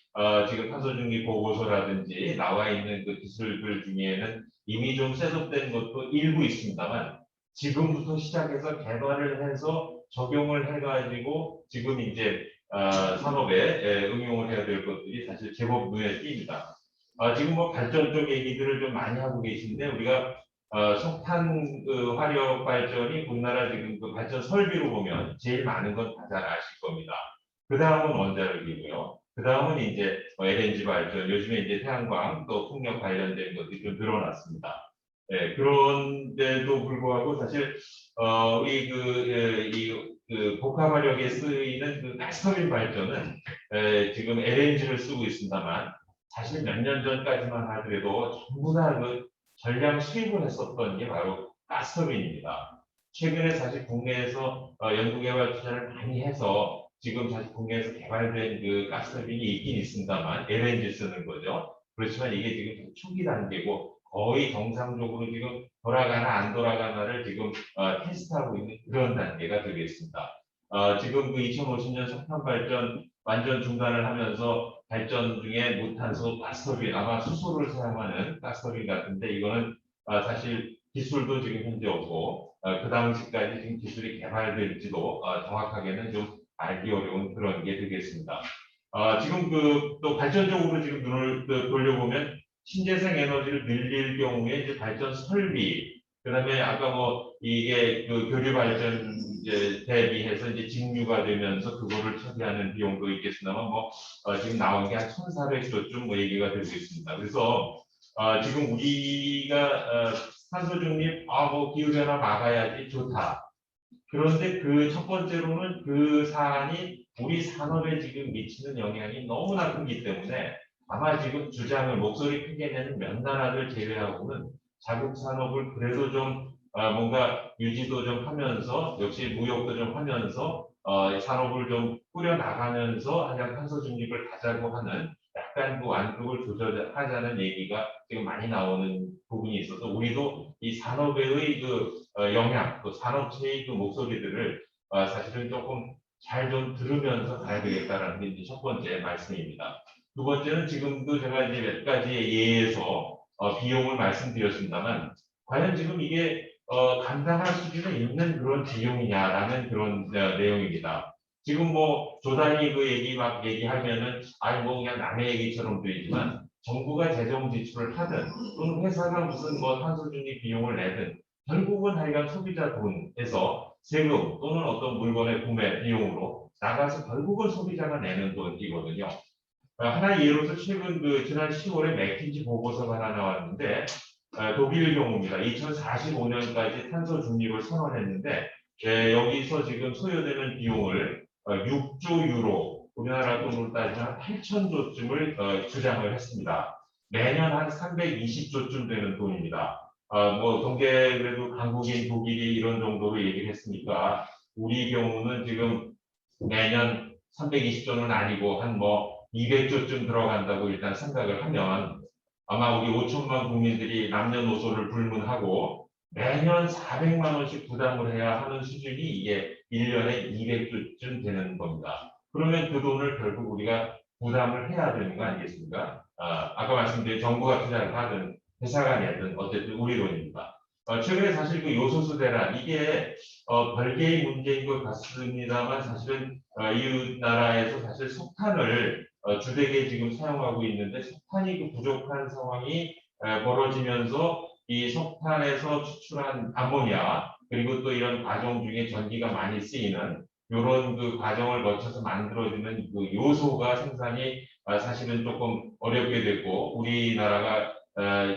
지금 탄소 중립 보고서라든지 나와 있는 그 기술들 중에는 이미 좀 셋업된 것도 일부 있습니다만 지금부터 시작해서 개발을 해서 적용을 해가지고 지금 이제 산업에 응용을 해야 될 것들이 사실 제법 눈에 띕니다. 지금 뭐 발전 쪽 얘기들을 좀 많이 하고 계신데 우리가 석탄 화력 발전이 우리나라 지금 그 발전 설비로 보면 제일 많은 건 다 잘 아실 겁니다. 그 다음은 원자력이고요. 그 다음은 이제 LNG 발전, 요즘에 이제 태양광 또 풍력 관련된 것들이 좀 늘어났습니다. 네, 그런데도 불구하고 사실 우리 그 복합 화력에 쓰이는 그 가스터빈 발전은 지금 LNG를 쓰고 있습니다만 사실 몇 년 전까지만 하더라도 전부 다 그 전량 수입을 했었던 게 바로 가스터빈입니다. 최근에 사실 국내에서 연구개발 투자를 많이 해서 지금 사실 국내에서 개발된 그 가스터빈이 있긴 있습니다만 LNG 쓰는 거죠. 그렇지만 이게 지금 초기 단계고 거의 정상적으로 지금 돌아가나 안 돌아가나를 지금 테스트하고 있는 그런 단계가 되겠습니다. 지금 그 2050년 석탄 발전 완전 중단을 하면서 발전 중에 무탄소 가스터빈 아마 수소를 사용하는 가스터빈 같은데 이거는 사실 기술도 지금 현재 없고 그 당시까지 지금 기술이 개발될지도 정확하게는 좀 알기 어려운 그런 게 되겠습니다. 지금 또 발전적으로 지금 눈을 돌려보면 신재생 에너지를 늘릴 경우에 이제 발전 설비, 그다음에 아까 뭐 이게 그 교류 발전 이제 대비해서 이제 직류가 되면서 그거를 처리하는 비용도 있겠습니다만 뭐 지금 나온 게 한 1,400조쯤 뭐 얘기가 되고 있습니다. 그래서 지금 우리가 탄소 중립, 뭐 기후변화 막아야지 좋다. 그런데 그 첫 번째로는 그 사안이 우리 산업에 지금 미치는 영향이 너무나 크기 때문에 아마 지금 주장을 목소리 크게 내는 몇 나라들 제외하고는 자국 산업을 그래도 좀 뭔가 유지도 좀 하면서 역시 무역도 좀 하면서 산업을 좀 꾸려 나가면서 한양 탄소 중립을 가자고 하는 약간 그 완급을 조절하자는 얘기가 지금 많이 나오는 부분이 있어서 우리도 이 산업의 그 영향, 또 산업체의 그 목소리들을 사실은 조금 잘 좀 들으면서 가야 되겠다라는 게 이제 첫 번째 말씀입니다. 두 번째는 지금도 제가 이제 몇 가지의 예에서 비용을 말씀드렸습니다만 과연 지금 이게 감당할 수준에 있는 그런 비용이냐라는 그런 내용입니다. 지금 뭐 조단위 그 얘기 막 얘기하면은 아니 뭐 그냥 남의 얘기처럼 들리지만 정부가 재정 지출을 하든 또는 회사가 무슨 뭐 탄소 중립 비용을 내든 결국은 하여간 소비자 돈에서 세금 또는 어떤 물건의 구매 비용으로 나가서 결국은 소비자가 내는 돈이거든요. 하나의 예로서 최근 그 지난 10월에 맥킨지 보고서가 하나 나왔는데 독일 경우입니다. 2045년까지 탄소 중립을 선언했는데 여기서 지금 소요되는 비용을 6조 유로, 우리나라 돈으로 따지면 8천조쯤을 주장을 했습니다. 매년 한 320조쯤 되는 돈입니다. 뭐 통계 그래도 한국인, 독일이 이런 정도로 얘기를 했으니까 우리 경우는 지금 매년 320조는 아니고 한 뭐 200조쯤 들어간다고 일단 생각을 하면 아마 우리 5천만 국민들이 남녀노소를 불문하고 매년 400만 원씩 부담을 해야 하는 수준이 이게 1년에 200조쯤 되는 겁니다. 그러면 그 돈을 결국 우리가 부담을 해야 되는 거 아니겠습니까? 아까 말씀드린 정부가 투자를 하든 회사가 내든 어쨌든 우리 돈입니다. 최근에 사실 그 요소수 대란 이게 별개의 문제인 것 같습니다만 사실은 이 나라에서 사실 석탄을 주되게 지금 사용하고 있는데 석탄이 그 부족한 상황이 벌어지면서 이 석탄에서 추출한 암모니아 그리고 또 이런 과정 중에 전기가 많이 쓰이는 이런 그 과정을 거쳐서 만들어지는 그 요소가 생산이 사실은 조금 어렵게 됐고 우리나라가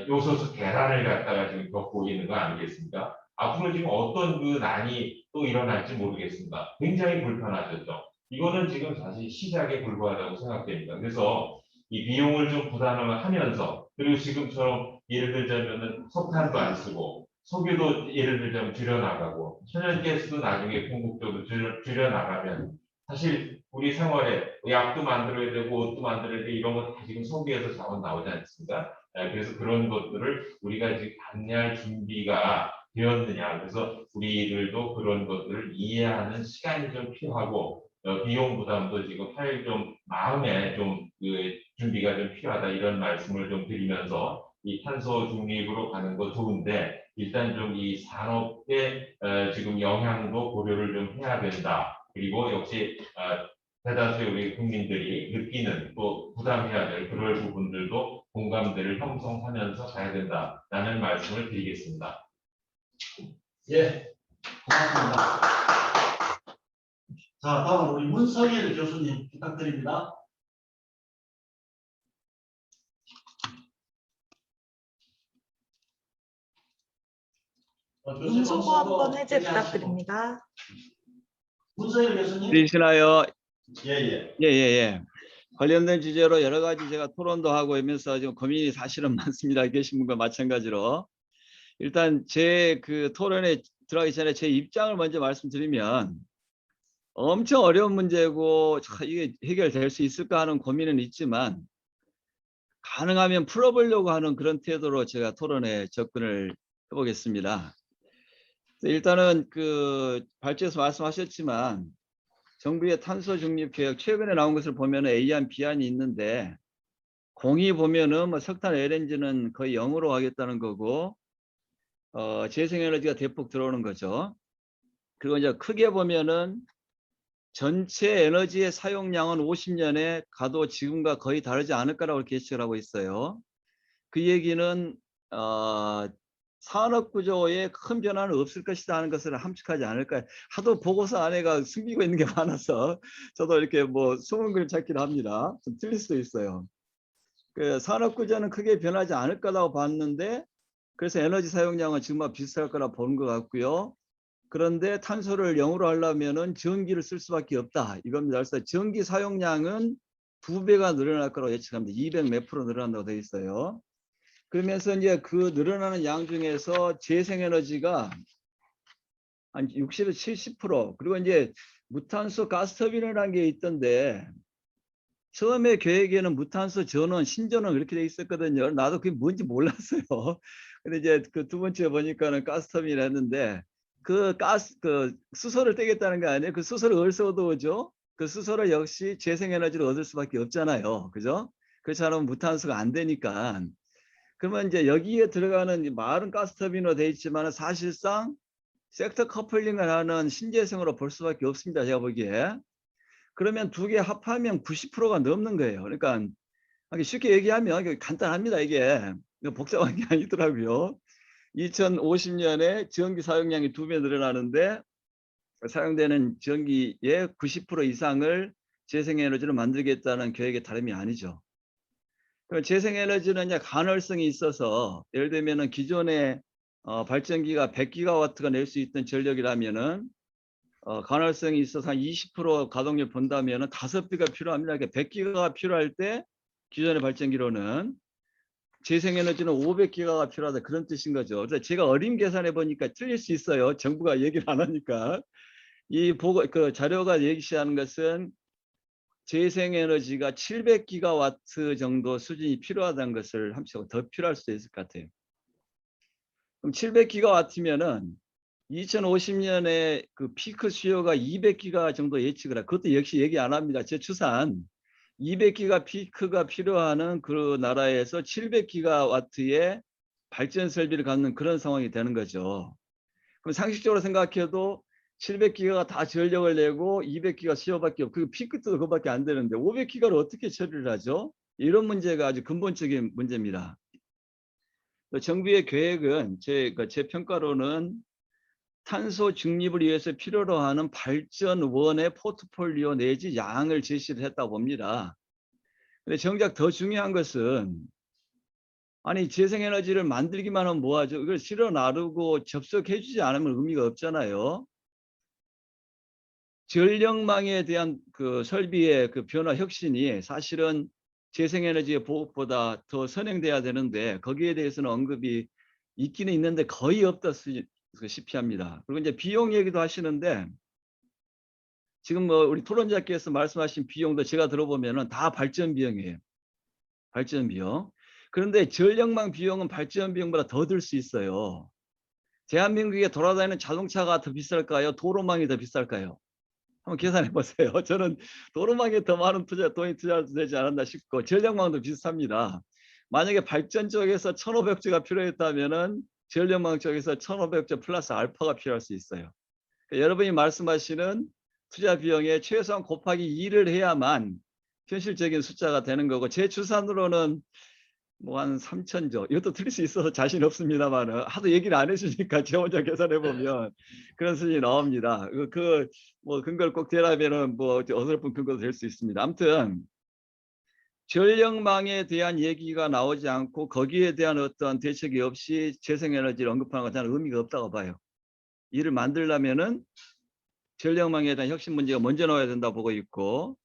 요소수 대란을 갖다가 지금 겪고 있는 거 아니겠습니까? 앞으로 지금 어떤 그 난이 또 일어날지 모르겠습니다. 굉장히 불편하셨죠. 이거는 지금 사실 시작에 불과하다고 생각됩니다. 그래서 이 비용을 좀 부담을 하면서 그리고 지금처럼 예를 들자면은 석탄도 안 쓰고 석유도 예를 들자면 줄여나가고 천연가스도 나중에 궁극적으로 줄여나가면 사실 우리 생활에 약도 만들어야 되고 옷도 만들어야 되고 이런 거 다 지금 석유에서 자원 나오지 않습니까? 그래서 그런 것들을 우리가 지금 감내할 준비가 되었느냐. 그래서 우리들도 그런 것들을 이해하는 시간이 좀 필요하고 비용 부담도 지금 할 좀 마음에 좀 그 준비가 좀 필요하다 이런 말씀을 좀 드리면서 이 탄소 중립으로 가는 거 좋은데 일단 좀 이 산업의 지금 영향도 고려를 좀 해야 된다. 그리고 역시 대다수의 우리 국민들이 느끼는 또 부담해야 될 그럴 부분들도 공감대를 형성하면서 가야 된다라는 말씀을 드리겠습니다. 예, 고맙습니다. 자, 다음 우리 문성일 교수님 부탁드립니다. 음소거 한번 해제 부탁드립니다. 문성일 교수님. 들리시나요? 예. 예. 관련된 주제로 여러 가지 제가 토론도 하고 하면서 지금 고민이 사실은 많습니다. 계신 분과 마찬가지로. 일단 제 그 토론에 들어가기 전에 제 입장을 먼저 말씀드리면 엄청 어려운 문제고 이게 해결될 수 있을까 하는 고민은 있지만 가능하면 풀어보려고 하는 그런 태도로 제가 토론에 접근을 해보겠습니다. 일단은 그 발제에서 말씀하셨지만 정부의 탄소 중립 계획 최근에 나온 것을 보면 A안, B안이 있는데 공이 보면은 뭐 석탄 LNG는 거의 0으로 하겠다는 거고 재생에너지가 대폭 들어오는 거죠. 그리고 이제 크게 보면은 전체 에너지의 사용량은 50년에 가도 지금과 거의 다르지 않을 거라고 예측을 하고 있어요. 그 얘기는 산업 구조에 큰 변화는 없을 것이다 하는 것을 함축하지 않을까요? 하도 보고서 안에가 숨기고 있는 게 많아서 저도 이렇게 뭐 숨은 글 찾기를 합니다. 좀 틀릴 수도 있어요. 그 산업 구조는 크게 변하지 않을 거라고 봤는데 그래서 에너지 사용량은 지금과 비슷할 거라 보는 것 같고요. 그런데 탄소를 0으로 하려면은 전기를 쓸 수밖에 없다 이겁니다. 그래서 전기 사용량은 2배가 늘어날 거라고 예측합니다. 200 몇 프로 늘어난다고 되어 있어요. 그러면서 이제 그 늘어나는 양 중에서 재생에너지가 한 60에서 70% 그리고 이제 무탄소 가스터빈이라는 게 있던데 처음에 계획에는 무탄소 전원, 신전원 이렇게 돼 있었거든요. 나도 그게 뭔지 몰랐어요. 근데 이제 그 두 번째 보니까는 가스터빈을 했는데 그 수소를 떼겠다는 거 아니에요? 그 수소를 어디서 얻어오죠? 그 수소를 역시 재생에너지를 얻을 수밖에 없잖아요. 그죠? 그렇지 않으면 무탄소가 안 되니까. 그러면 이제 여기에 들어가는 이 말은 가스터빈으로 돼 있지만 사실상 섹터 커플링을 하는 신재생으로 볼 수밖에 없습니다. 제가 보기에. 그러면 두 개 합하면 90%가 넘는 거예요. 그러니까 쉽게 얘기하면 이게 간단합니다. 이게 복잡한 게 아니더라고요. 2050년에 전기 사용량이 2배 늘어나는데 사용되는 전기의 90% 이상을 재생에너지로 만들겠다는 계획의 다름이 아니죠. 그럼 재생에너지는 이제 간헐성이 있어서 예를 들면은 기존의 발전기가 100기가와트가 낼 수 있던 전력이라면은 간헐성이 있어서 한 20% 가동률 본다면은 5배가 필요합니다. 그러니까 100기가가 필요할 때 기존의 발전기로는 재생에너지는 500기가가 필요하다 그런 뜻인 거죠. 그래서 제가 어림 계산해 보니까 틀릴 수 있어요. 정부가 얘기를 안 하니까. 이 그 자료가 얘기하는 것은 재생에너지가 700기가와트 정도 수준이 필요하다는 것을 함수하고 더 필요할 수도 있을 것 같아요. 그럼 700기가와트면은 2050년에 그 피크 수요가 200기가 정도 예측을 하고 그것도 역시 얘기 안 합니다. 제 추산 200기가 피크가 필요한 그 나라에서 700기가와트의 발전 설비를 갖는 그런 상황이 되는 거죠. 그럼 상식적으로 생각해도 700기가가 다 전력을 내고 200기가 수요밖에 없고 그 피크도 그거밖에 안 되는데 500기가를 어떻게 처리를 하죠? 이런 문제가 아주 근본적인 문제입니다. 정부의 계획은 제 평가로는 탄소 중립을 위해서 필요로 하는 발전원의 포트폴리오 내지 양을 제시를 했다고 봅니다. 근데 정작 더 중요한 것은 아니 재생에너지를 만들기만 하면 뭐하죠? 이걸 실어 나르고 접속해 주지 않으면 의미가 없잖아요. 전력망에 대한 그 설비의 그 변화 혁신이 사실은 재생에너지의 보급보다 더 선행돼야 되는데 거기에 대해서는 언급이 있기는 있는데 거의 없다시피 합니다. 그리고 이제 비용 얘기도 하시는데 지금 뭐 우리 토론자께서 말씀하신 비용도 제가 들어보면은 다 발전 비용이에요. 발전 비용. 그런데 전력망 비용은 발전 비용보다 더 들 수 있어요. 대한민국에 돌아다니는 자동차가 더 비쌀까요? 도로망이 더 비쌀까요? 한번 계산해 보세요. 저는 도로망에 더 많은 돈이 투자되지 않았나 싶고 전력망도 비슷합니다. 만약에 발전 쪽에서 1,500조가 필요했다면은 전력망 쪽에서 1,500조 플러스 알파가 필요할 수 있어요. 그러니까 여러분이 말씀하시는 투자 비용에 최소한 곱하기 2를 해야만 현실적인 숫자가 되는 거고 제 추산으로는 뭐 한 3,000조 이것도 틀릴 수 있어서 자신 없습니다만 하도 얘기를 안 해주니까 제 혼자 계산해 보면 그런 수준이 나옵니다. 뭐 근거를 꼭 대라면은 뭐 어설픈 근거도 될 수 있습니다. 아무튼 전력망에 대한 얘기가 나오지 않고 거기에 대한 어떤 대책이 없이 재생에너지를 언급하는 것은 의미가 없다고 봐요. 이를 만들려면은 전력망에 대한 혁신 문제가 먼저 나와야 된다고 보고 있고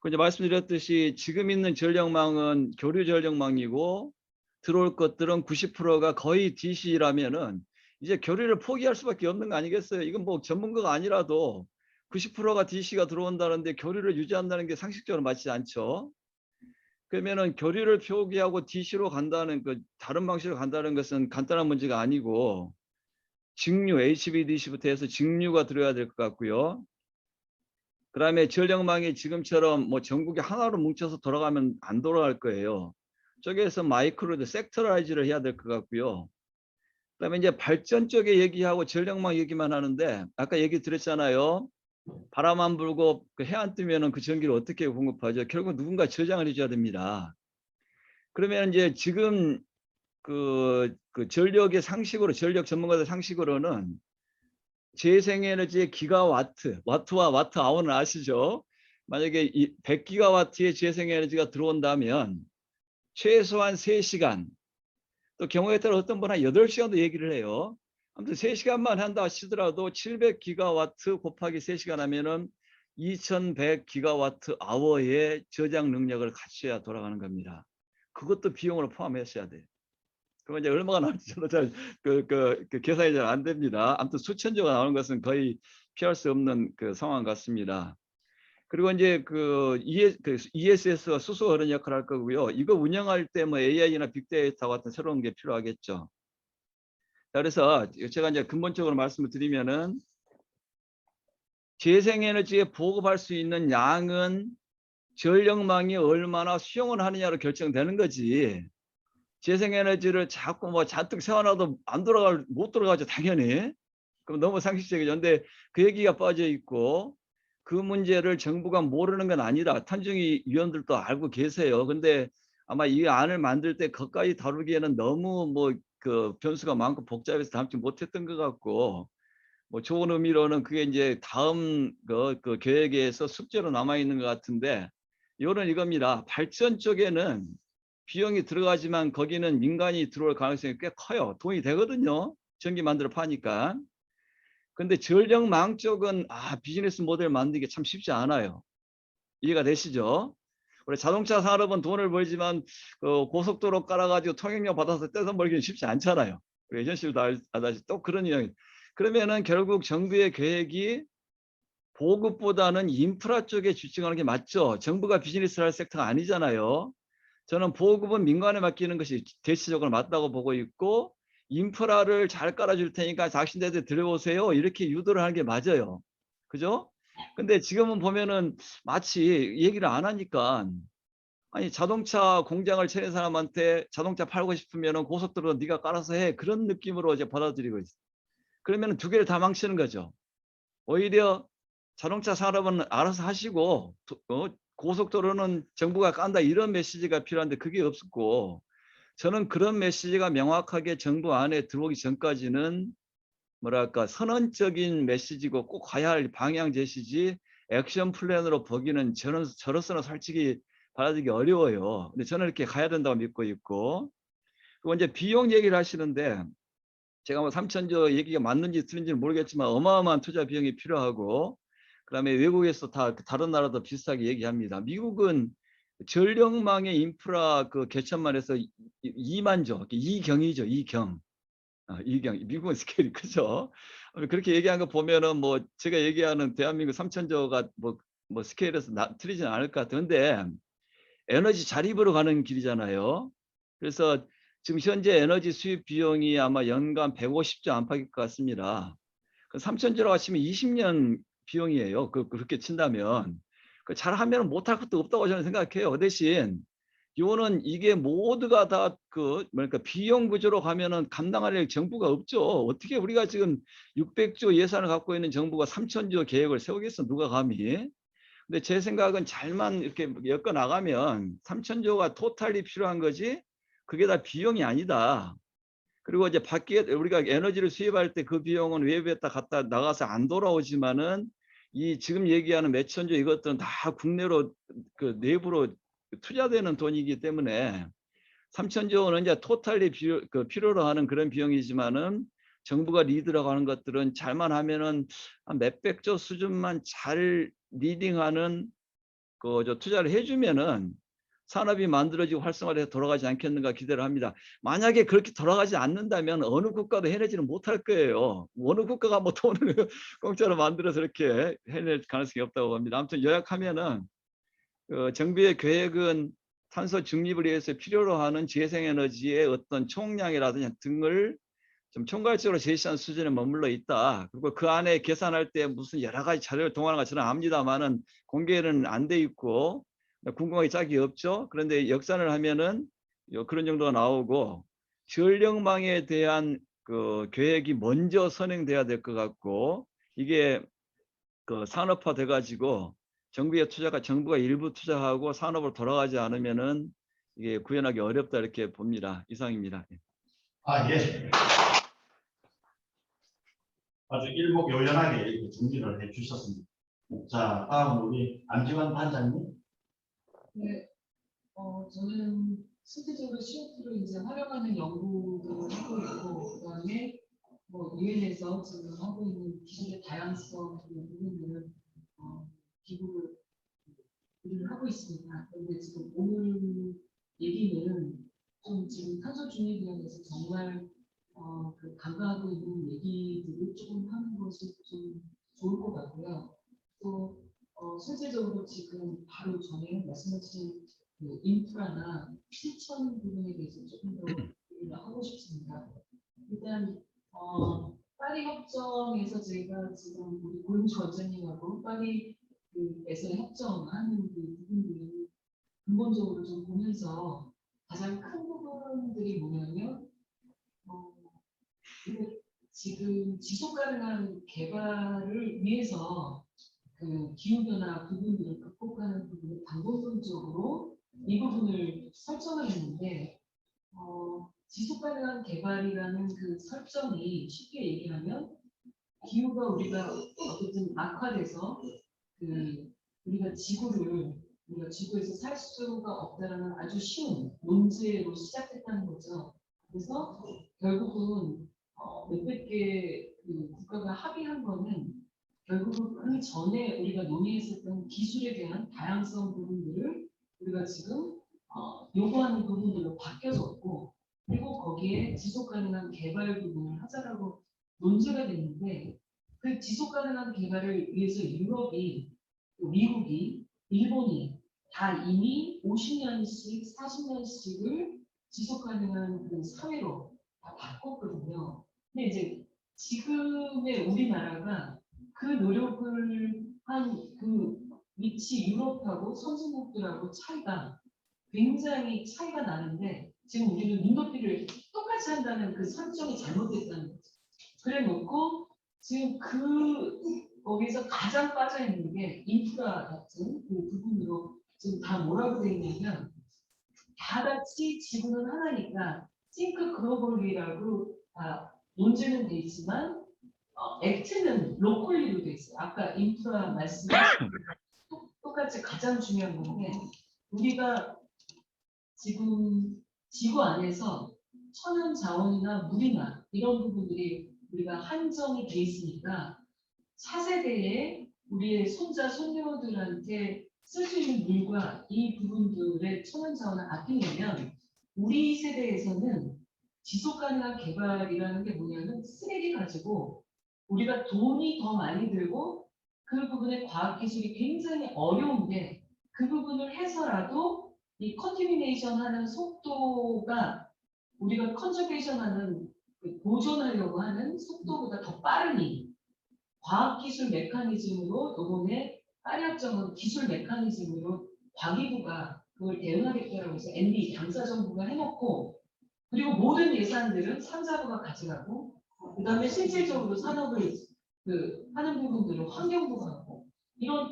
이제 말씀드렸듯이 지금 있는 전력망은 교류 전력망이고 들어올 것들은 90%가 거의 DC라면은 이제 교류를 포기할 수밖에 없는 거 아니겠어요? 이건 뭐 전문가가 아니라도 90%가 DC가 들어온다는데 교류를 유지한다는 게 상식적으로 맞지 않죠. 그러면은 교류를 포기하고 DC로 간다는 다른 방식으로 간다는 것은 간단한 문제가 아니고 직류 HVDC부터 해서 직류가 들어야 될 것 같고요. 그다음에 전력망이 지금처럼 뭐 전국에 하나로 뭉쳐서 돌아가면 안 돌아갈 거예요. 쪽에서 마이크로드 섹터라이즈를 해야 될 것 같고요. 그다음에 이제 발전 쪽에 얘기하고 전력망 얘기만 하는데 아까 얘기 드렸잖아요. 바람 안 불고 해 안 뜨면은 그 전기를 어떻게 공급하죠? 결국 누군가 저장을 해줘야 됩니다. 그러면 이제 지금 그 전력의 상식으로 전력 전문가들 상식으로는 재생에너지의 기가와트, 와트와 와트 아워는 아시죠? 만약에 100기가와트의 재생에너지가 들어온다면 최소한 3시간, 또 경우에 따라 어떤 분은 한 8시간도 얘기를 해요. 아무튼 3시간만 한다 하시더라도 700기가와트 곱하기 3시간 하면은 2100기가와트 아워의 저장 능력을 갖춰야 돌아가는 겁니다. 그것도 비용으로 포함했어야 돼요. 그럼 이제 얼마가 나올지 저도 잘 계산이 잘 안 됩니다. 아무튼 수천조가 나오는 것은 거의 피할 수 없는 그 상황 같습니다. 그리고 이제 그 ESS가 수소 그런 역할을 할 거고요. 이거 운영할 때 뭐 AI나 빅데이터 같은 새로운 게 필요하겠죠. 자, 그래서 제가 이제 근본적으로 말씀을 드리면은 재생에너지에 보급할 수 있는 양은 전력망이 얼마나 수용을 하느냐로 결정되는 거지. 재생에너지를 자꾸 뭐 잔뜩 세워놔도 못 돌아가죠, 당연히. 그럼 너무 상식적이죠. 근데 그 얘기가 빠져 있고 그 문제를 정부가 모르는 건 아니다. 탄중위 위원들도 알고 계세요. 근데 아마 이 안을 만들 때 거기까지 다루기에는 너무 뭐 그 변수가 많고 복잡해서 담지 못했던 것 같고, 뭐 좋은 의미로는 그게 이제 다음 그 계획에서 숙제로 남아 있는 것 같은데, 이거는 이겁니다. 발전 쪽에는 비용이 들어가지만 거기는 민간이 들어올 가능성이 꽤 커요. 돈이 되거든요. 전기 만들어 파니까. 근데 전력망 쪽은 비즈니스 모델 만들기 참 쉽지 않아요. 이해가 되시죠? 우리 자동차 산업은 돈을 벌지만 고속도로 깔아가지고 통행료 받아서 떼서 벌기는 쉽지 않잖아요. 우리 예전 씨도 알다시피 또 그런 이야기. 그러면은 결국 정부의 계획이 보급보다는 인프라 쪽에 집중하는 게 맞죠. 정부가 비즈니스를 할 섹터가 아니잖아요. 저는 보급은 민간에 맡기는 것이 대체적으로 맞다고 보고 있고, 인프라를 잘 깔아줄 테니까 당신네들 들어오세요 이렇게 유도를 하는 게 맞아요. 그죠? 근데 지금은 보면은 마치 얘기를 안 하니까, 아니 자동차 공장을 차린 사람한테 자동차 팔고 싶으면은 고속도로 네가 깔아서 해, 그런 느낌으로 이제 받아들이고 있어요. 그러면은 두 개를 다 망치는 거죠. 오히려 자동차 산업은 알아서 하시고 고속도로는 정부가 깐다, 이런 메시지가 필요한데 그게 없었고, 저는 그런 메시지가 명확하게 정부 안에 들어오기 전까지는 뭐랄까 선언적인 메시지고 꼭 가야 할 방향 제시지 액션 플랜으로 보기는 저로서는 솔직히 받아들이기 어려워요. 근데 저는 이렇게 가야 된다고 믿고 있고, 그리고 이제 비용 얘기를 하시는데 제가 뭐 3천조 얘기가 맞는지 틀린지는 모르겠지만 어마어마한 투자 비용이 필요하고, 그다음에 외국에서 다 다른 나라도 비슷하게 얘기합니다. 미국은 전력망의 인프라 그 개천만 해서 2만조, 이경이죠, 이경. 이경. 미국은 스케일이 크죠. 그렇게 얘기한 거 보면은 뭐 제가 얘기하는 대한민국 3천조가 뭐 스케일에서 틀리지는 않을 것 같아요. 근데 에너지 자립으로 가는 길이잖아요. 그래서 지금 현재 에너지 수입 비용이 아마 연간 150조 안팎일 것 같습니다. 3천조라고 하시면 20년 비용이에요. 그렇게 친다면. 잘하면 못할 것도 없다고 저는 생각해요. 그 대신 요는 이게 모두가 다 그러니까 비용 구조로 가면은 감당할 정부가 없죠. 어떻게 우리가 지금 600조 예산을 갖고 있는 정부가 3천조 계획을 세우겠어? 누가 감히? 근데 제 생각은 잘만 이렇게 엮어 나가면 3천조가 토탈이 필요한 거지 그게 다 비용이 아니다. 그리고 이제 밖에 우리가 에너지를 수입할 때 그 비용은 외부에다 갖다 나가서 안 돌아오지만은 이 지금 얘기하는 몇 천조 이것들은 다 국내로 그 내부로 투자되는 돈이기 때문에 3천조 원은 이제 토탈리 필요로 하는 그런 비용이지만은 정부가 리드라고 하는 것들은 잘만 하면은 한 몇백조 수준만 잘 리딩하는 투자를 해주면은 산업이 만들어지고 활성화돼서 돌아가지 않겠는가 기대를 합니다. 만약에 그렇게 돌아가지 않는다면 어느 국가도 해내지는 못할 거예요. 어느 국가가 뭐 돈을 공짜로 만들어서 이렇게 해낼 가능성이 없다고 봅니다. 아무튼 요약하면은 정부의 계획은 탄소 중립을 위해서 필요로 하는 재생에너지의 어떤 총량이라든지 등을 좀 총괄적으로 제시한 수준에 머물러 있다. 그리고 그 안에 계산할 때 무슨 여러 가지 자료를 동원한 거 저는 압니다만은 공개는 안 돼 있고 궁금하게 짝이 없죠. 그런데 역산을 하면은 그런 정도가 나오고, 전력망에 대한 그 계획이 먼저 선행돼야 될 것 같고, 이게 산업화 돼가지고 정부가 일부 투자하고 산업으로 돌아가지 않으면은 이게 구현하기 어렵다 이렇게 봅니다. 이상입니다. 예. 아주 일목요연하게 이렇게 정리를 해주셨습니다. 자, 다음 우리 안지원 단장님. 네, 저는 실질적으로 COP를 이제 활용하는 연구를 하고 있고, 그다음에 뭐 유엔에서 지금 하고 있는 기술의 다양성 부분들을 기부를 하고 있습니다. 그런데 지금 오늘 얘기는 좀 지금 탄소 중립에 대해서 정말 강조하고 있는 얘기들을 조금 하는 것이 좀 좋을 것 같고요. 또 실질적으로 지금 바로 전에 말씀하신 그 인프라나 실천 부분에 대해서 조금 더 얘기를 하고 싶습니다. 일단 파리 협정에서 저희가 지금 우리 고윤주 원장님하고 파리에서 협정하는 그 부분들을 근본적으로 좀 보면서 가장 큰 부분들이 뭐냐면 지금 지속 가능한 개발을 위해서 그 기후변화 부분들을 극복하는 부분을 방법론적으로 이 부분을 설정을 했는데 지속 가능한 개발이라는 그 설정이 쉽게 얘기하면 기후가 우리가 어쨌든 악화돼서 그 우리가 지구에서 살 수가 없다라는 아주 쉬운 논제로 시작했다는 거죠. 그래서 결국은 몇백 개 그 국가가 합의한 거는 결국은 그 전에 우리가 논의했었던 기술에 대한 다양성 부분들을 우리가 지금 요구하는 부분들로 바뀌어졌고, 그리고 거기에 지속 가능한 개발 부분을 하자라고 논제가 됐는데, 그 지속 가능한 개발을 위해서 유럽이, 미국이, 일본이 다 이미 50년씩, 40년씩을 지속 가능한 그 사회로 다 바꿨거든요. 근데 이제 지금의 우리나라가 그 노력을 한 그 위치 유럽하고 선진국들하고 굉장히 차이가 나는데, 지금 우리는 눈높이를 똑같이 한다는 그 설정이 잘못됐다는 거죠. 그래 놓고 지금 거기서 가장 빠져 있는 게 인프라 같은 그 부분으로 지금 다 뭐라고 되어 있냐면, 다 같이 지구는 하나니까 싱크 글로벌리라고 다 논제는 돼 있지만 액트는 로컬리로 돼 있어요. 아까 인프라 말씀하신 똑같이 가장 중요한 건데, 우리가 지금 지구 안에서 천연 자원이나 물이나 이런 부분들이 우리가 한정이 돼 있으니까 차세대에 우리의 손자 손녀들한테 쓸 수 있는 물과 이 부분들의 천연 자원을 아끼려면 우리 세대에서는 지속 가능한 개발이라는 게 뭐냐면, 쓰레기 가지고 우리가 돈이 더 많이 들고 그 부분의 과학 기술이 굉장히 어려운데, 그 부분을 해서라도 이 컨티미네이션 하는 속도가 우리가 컨저베이션 하는 보존하려고 하는 속도보다 더 빠르니 과학기술 메커니즘으로, 이번에 파리 협정은 기술 메커니즘으로 과기부가 그걸 대응하겠다라고 해서 NB 당사정부가 해놓고, 그리고 모든 예산들은 3사부가 가져가고, 그 다음에 실질적으로 산업을 하는 부분들은 환경부가 하고, 이런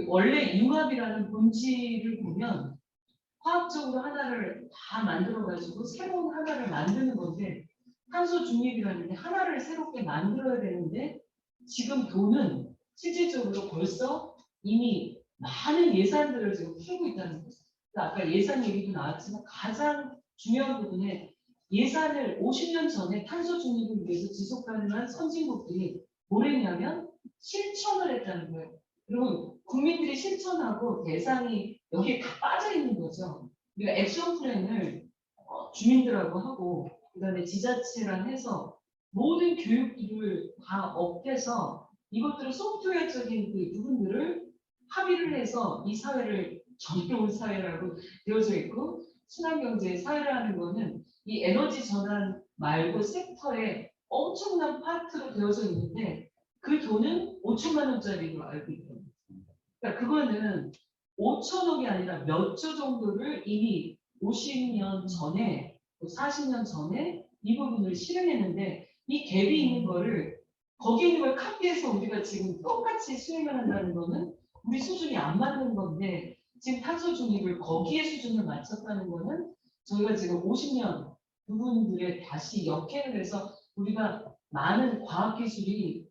원래 융합이라는 본질을 보면 화학적으로 하나를 다 만들어가지고 새로운 하나를 만드는 건데, 탄소 중립이라는 게 하나를 새롭게 만들어야 되는데, 지금 돈은 실질적으로 벌써 이미 많은 예산들을 지금 풀고 있다는 거죠. 아까 예산 얘기도 나왔지만 가장 중요한 부분에 예산을 50년 전에 탄소 중립을 위해서 지속 가능한 선진국들이 뭘 했냐면 실천을 했다는 거예요. 그리고 국민들이 실천하고 대상이 여기에 다 빠져 있는 거죠. 우리가 액션 플랜을 주민들하고 하고, 그다음에 지자체랑 해서 모든 교육들을 다 업해서 이것들을 소프트웨어적인 그 부분들을 합의를 해서 이 사회를 정의로운 사회라고 되어져 있고, 친환경제 사회를 하는 거는 이 에너지 전환 말고 섹터에 엄청난 파트로 되어져 있는데, 그 돈은 5천만 원짜리로 알고 있거든요. 그러니까 그거는 5천억이 아니라 몇 조 정도를 이미 50년 전에, 40년 전에 이 부분을 실행했는데, 이 갭이 있는 거를 거기 있는 걸 카피해서 우리가 지금 똑같이 수행을 한다는 거는 우리 수준이 안 맞는 건데, 지금 탄소 중립을 거기에 수준을 맞췄다는 거는 저희가 지금 50년 부분들에 다시 역행을 해서 우리가 많은 과학기술이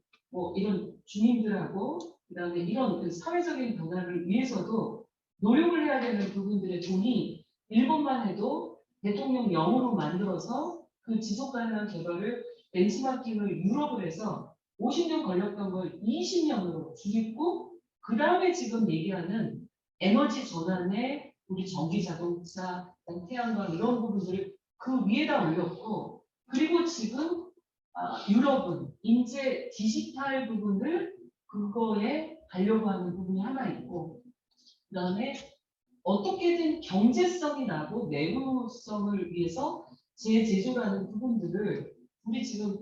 이런 주민들하고 그다음에 이런 사회적인 변화를 위해서도 노력을 해야 되는 부분들의 돈이 일본만 해도 대통령령으로 만들어서 그 지속 가능한 개발을 벤치마킹을 유럽을 해서 50년 걸렸던 걸 20년으로 줄이고, 그 다음에 지금 얘기하는 에너지 전환에 우리 전기 자동차, 태양광 이런 부분들을 그 위에다 올렸고, 그리고 지금 유럽은 이제 디지털 부분을 그거에 가려고 하는 부분이 하나 있고, 그다음에 어떻게든 경제성이 나고 내구성을 위해서 재제조라는 부분들을 우리 지금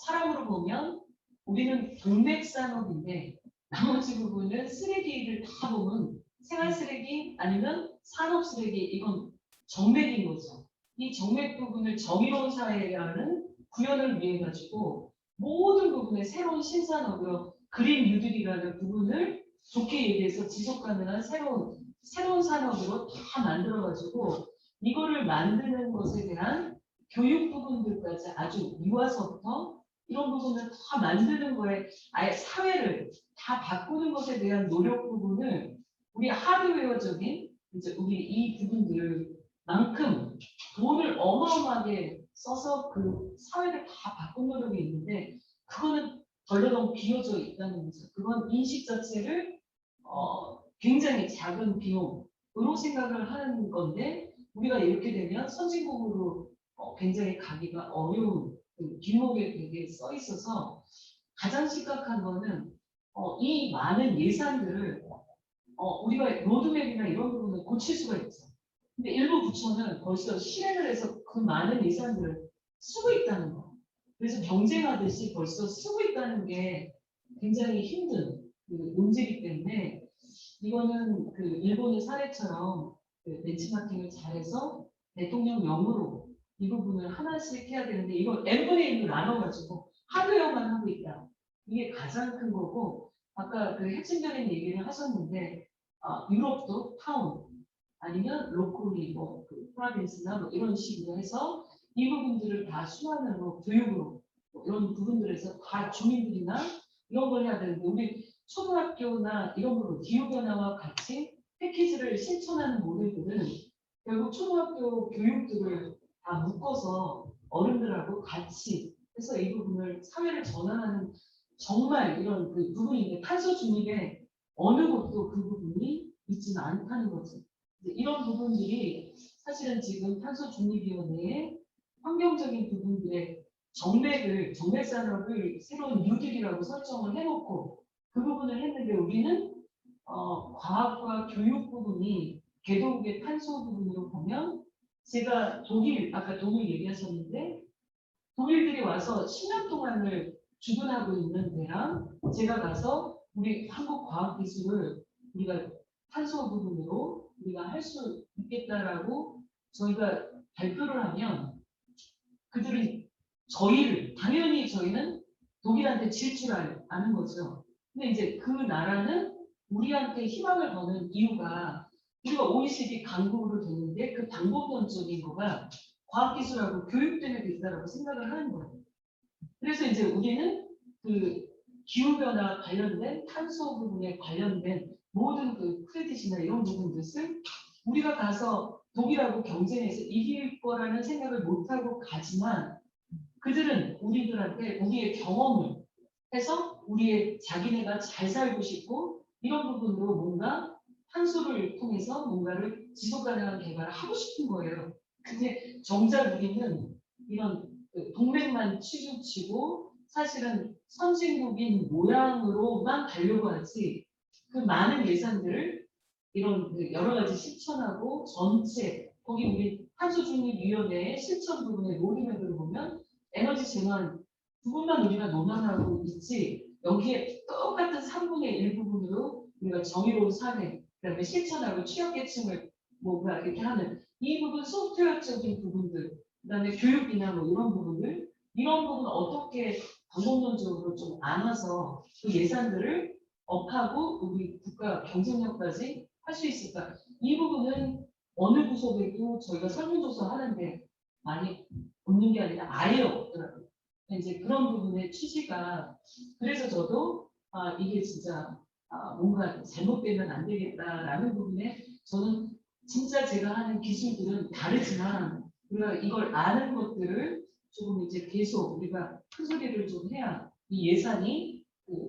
사람으로 보면 우리는 동맥 산업인데 나머지 부분은 쓰레기를 다 보면 생활 쓰레기 아니면 산업 쓰레기 이건 정맥인 거죠. 이 정맥 부분을 정의로운 사회라는 구현을 위해 가지고 모든 부분에 새로운 신산업으로 그린 뉴딜이라는 부분을 좋게 얘기해서 지속 가능한 새로운 산업으로 다 만들어 가지고 이거를 만드는 것에 대한 교육 부분들까지 아주 유아서부터 이런 부분을 다 만드는 거에 아예 사회를 다 바꾸는 것에 대한 노력 부분을 우리 하드웨어적인 이제 우리 이 부분들만큼 돈을 어마어마하게 써서 그 사회를 다 바꾼 노력이 있는데 그거는 덜러덩 비어져 있다는 거죠. 그건 인식 자체를 굉장히 작은 비용으로 생각을 하는 건데 우리가 이렇게 되면 선진국으로 굉장히 가기가 어려운 그 뒷목에 되게 써 있어서 가장 심각한 거는 이 많은 예산들을 우리가 로드맵이나 이런 부분을 고칠 수가 있죠. 근데 일부 부처는 벌써 실행을 해서 그 많은 예산들을 쓰고 있다는 거. 그래서 경쟁하듯이 벌써 쓰고 있다는 게 굉장히 힘든 그 문제이기 때문에 이거는 그 일본의 사례처럼 그 벤치마킹을 잘해서 대통령령으로 이 부분을 하나씩 해야 되는데 이거 n분의 1로 나눠가지고 하드웨어만 하고 있다. 이게 가장 큰 거고 아까 그 핵심적인 얘기를 하셨는데 유럽도 타운 아니면 로컬리 뭐그 프라빈스나 뭐 이런 식으로 해서 이 부분들을 다 순환으로 교육으로 뭐 이런 부분들에서 다 주민들이나 이런 걸 해야 되는데 우리 초등학교나 이런 부분 기후변화와 같이 패키지를 실천하는 모델들은 결국 초등학교 교육들을 다 묶어서 어른들하고 같이 해서 이 부분을 사회를 전환하는 정말 이런 그 부분인데 탄소 중립에 어느 곳도 그 부분이 있지는 않다는 거죠. 이런 부분들이 사실은 지금 탄소중립위원회의 환경적인 부분들의 정맥 산업을 새로운 뉴딜이라고 설정을 해놓고 그 부분을 했는데 우리는 과학과 교육 부분이 개도국의 탄소 부분으로 보면 제가 아까 독일 얘기하셨는데 독일들이 와서 10년 동안을 주둔하고 있는 데랑 제가 가서 우리 한국 과학기술을 우리가 탄소 부분으로 우리가 할 수 있겠다라고 저희가 발표를 하면 그들은 당연히 저희는 독일한테 질 줄 아는 거죠. 근데 이제 그 나라는 우리한테 희망을 거는 이유가 우리가 OECD 강국으로 됐는데 그 방법론적인 거가 과학기술하고 교육 때문에 됐다라고 생각을 하는 거예요. 그래서 이제 우리는 그 기후변화 관련된 탄소 부분에 관련된 모든 그 크레딧이나 이런 부분들을 우리가 가서 독일하고 경쟁해서 이길 거라는 생각을 못하고 가지만 그들은 우리들한테 우리의 경험을 해서 자기네가 잘 살고 싶고 이런 부분으로 뭔가 탄소를 통해서 뭔가를 지속 가능한 개발을 하고 싶은 거예요. 근데 정작 우리는 이런 동맹만 치우치고 사실은 선진국인 모양으로만 가려고 하지 그 많은 예산들을 이런 여러 가지 실천하고 전체 거기 우리 탄소중립위원회의 실천 부분의 로드맵을 보면 에너지 재난 부분만 우리가 논란하고 있지 여기에 똑같은 3분의 1 부분으로 우리가 정의로운 사회 그다음에 실천하고 취약계층을 뭔가 이렇게 하는 이 부분 소프트웨어적인 부분들 그다음에 교육이나 뭐 이런 부분들 이런 부분 어떻게 방법론적으로 좀 안아서 그 예산들을 업하고 우리 국가 경쟁력까지 할 수 있을까? 이 부분은 어느 부서에도 저희가 설문조사 하는데 많이 없는 게 아니라 아예 없더라고요. 이제 그런 부분의 취지가 그래서 저도 이게 진짜 뭔가 잘못되면 안 되겠다라는 부분에 저는 진짜 제가 하는 기술들은 다르지만 우리가 이걸 아는 것들을 조금 이제 계속 우리가 큰 소리를 좀 해야 이 예산이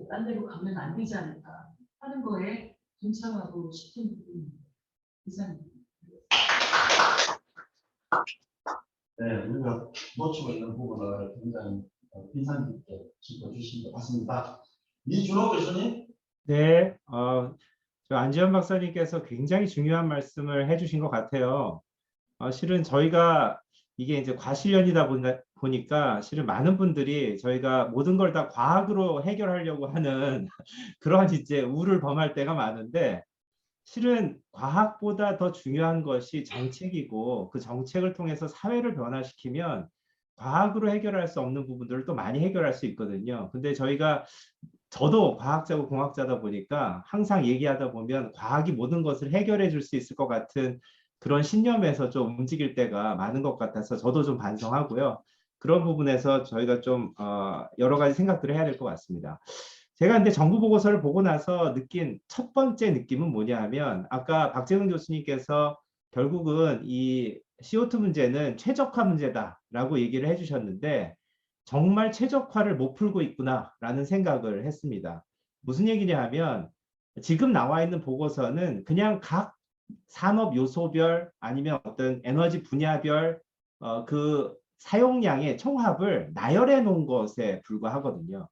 딴 데로 가면 안 되지 않을까 하는 거에 동참하고 싶은 부분입니다. 이상입니다. 네, 우리가 놓치고 있는 부분을 굉장히 인상 깊게 짚어주신 것 같습니다. 이준호 교수님. 네, 저 안지현 박사님께서 굉장히 중요한 말씀을 해주신 것 같아요. 실은 저희가 이게 이제 과실련이다 보니까 실은 많은 분들이 저희가 모든 걸 다 과학으로 해결하려고 하는 그런 이제 우를 범할 때가 많은데 실은 과학보다 더 중요한 것이 정책이고 그 정책을 통해서 사회를 변화시키면 과학으로 해결할 수 없는 부분들을 또 많이 해결할 수 있거든요. 근데 저도 과학자고 공학자다 보니까 항상 얘기하다 보면 과학이 모든 것을 해결해 줄 수 있을 것 같은 그런 신념에서 좀 움직일 때가 많은 것 같아서 저도 좀 반성하고요. 그런 부분에서 저희가 좀 여러 가지 생각들을 해야 될 것 같습니다. 제가 근데 정부 보고서를 보고 나서 느낀 첫 번째 느낌은 뭐냐 하면 아까 박재근 교수님께서 결국은 이 CO2 문제는 최적화 문제다라고 얘기를 해주셨는데 정말 최적화를 못 풀고 있구나라는 생각을 했습니다. 무슨 얘기냐 하면 지금 나와 있는 보고서는 그냥 각 산업 요소별 아니면 어떤 에너지 분야별 그 사용량의 총합을 나열해 놓은 것에 불과하거든요.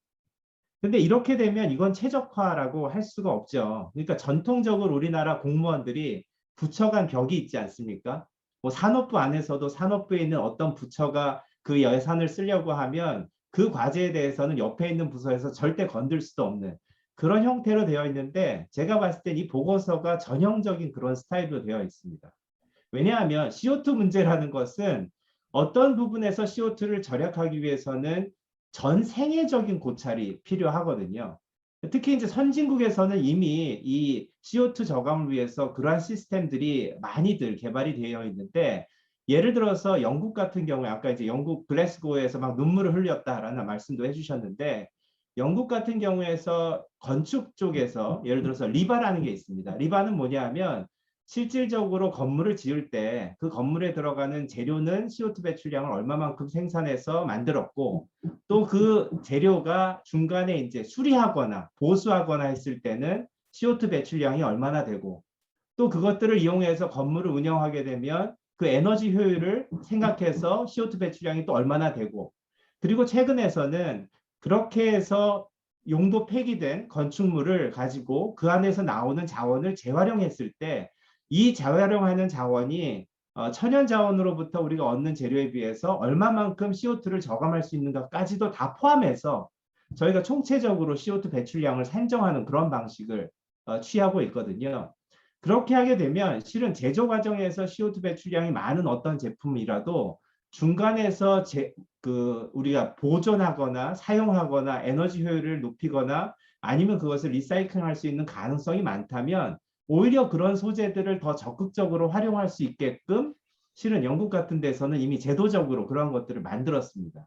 근데 이렇게 되면 이건 최적화라고 할 수가 없죠. 그러니까 전통적으로 우리나라 공무원들이 부처 간 벽이 있지 않습니까? 뭐 산업부 안에서도 산업부에 있는 어떤 부처가 그 예산을 쓰려고 하면 그 과제에 대해서는 옆에 있는 부서에서 절대 건들 수도 없는 그런 형태로 되어 있는데 제가 봤을 때 이 보고서가 전형적인 그런 스타일로 되어 있습니다. 왜냐하면 CO2 문제라는 것은 어떤 부분에서 CO2를 절약하기 위해서는 전 생애적인 고찰이 필요하거든요. 특히 이제 선진국에서는 이미 이 CO2 저감을 위해서 그러한 시스템들이 많이들 개발이 되어 있는데 예를 들어서 영국 같은 경우에 아까 이제 영국 글래스고에서 막 눈물을 흘렸다라는 말씀도 해주셨는데 영국 같은 경우에서 건축 쪽에서 예를 들어서 리바라는 게 있습니다. 리바는 뭐냐 하면 실질적으로 건물을 지을 때 그 건물에 들어가는 재료는 CO2 배출량을 얼마만큼 생산해서 만들었고 또 그 재료가 중간에 이제 수리하거나 보수하거나 했을 때는 CO2 배출량이 얼마나 되고 또 그것들을 이용해서 건물을 운영하게 되면 그 에너지 효율을 생각해서 CO2 배출량이 또 얼마나 되고 그리고 최근에서는 그렇게 해서 용도 폐기된 건축물을 가지고 그 안에서 나오는 자원을 재활용했을 때 이 재활용하는 자원이 천연 자원으로부터 우리가 얻는 재료에 비해서 얼마만큼 CO2를 저감할 수 있는가까지도 다 포함해서 저희가 총체적으로 CO2 배출량을 산정하는 그런 방식을 취하고 있거든요. 그렇게 하게 되면 실은 제조 과정에서 CO2 배출량이 많은 어떤 제품이라도 중간에서 우리가 보존하거나 사용하거나 에너지 효율을 높이거나 아니면 그것을 리사이클할 수 있는 가능성이 많다면 오히려 그런 소재들을 더 적극적으로 활용할 수 있게끔 실은 영국 같은 데서는 이미 제도적으로 그런 것들을 만들었습니다.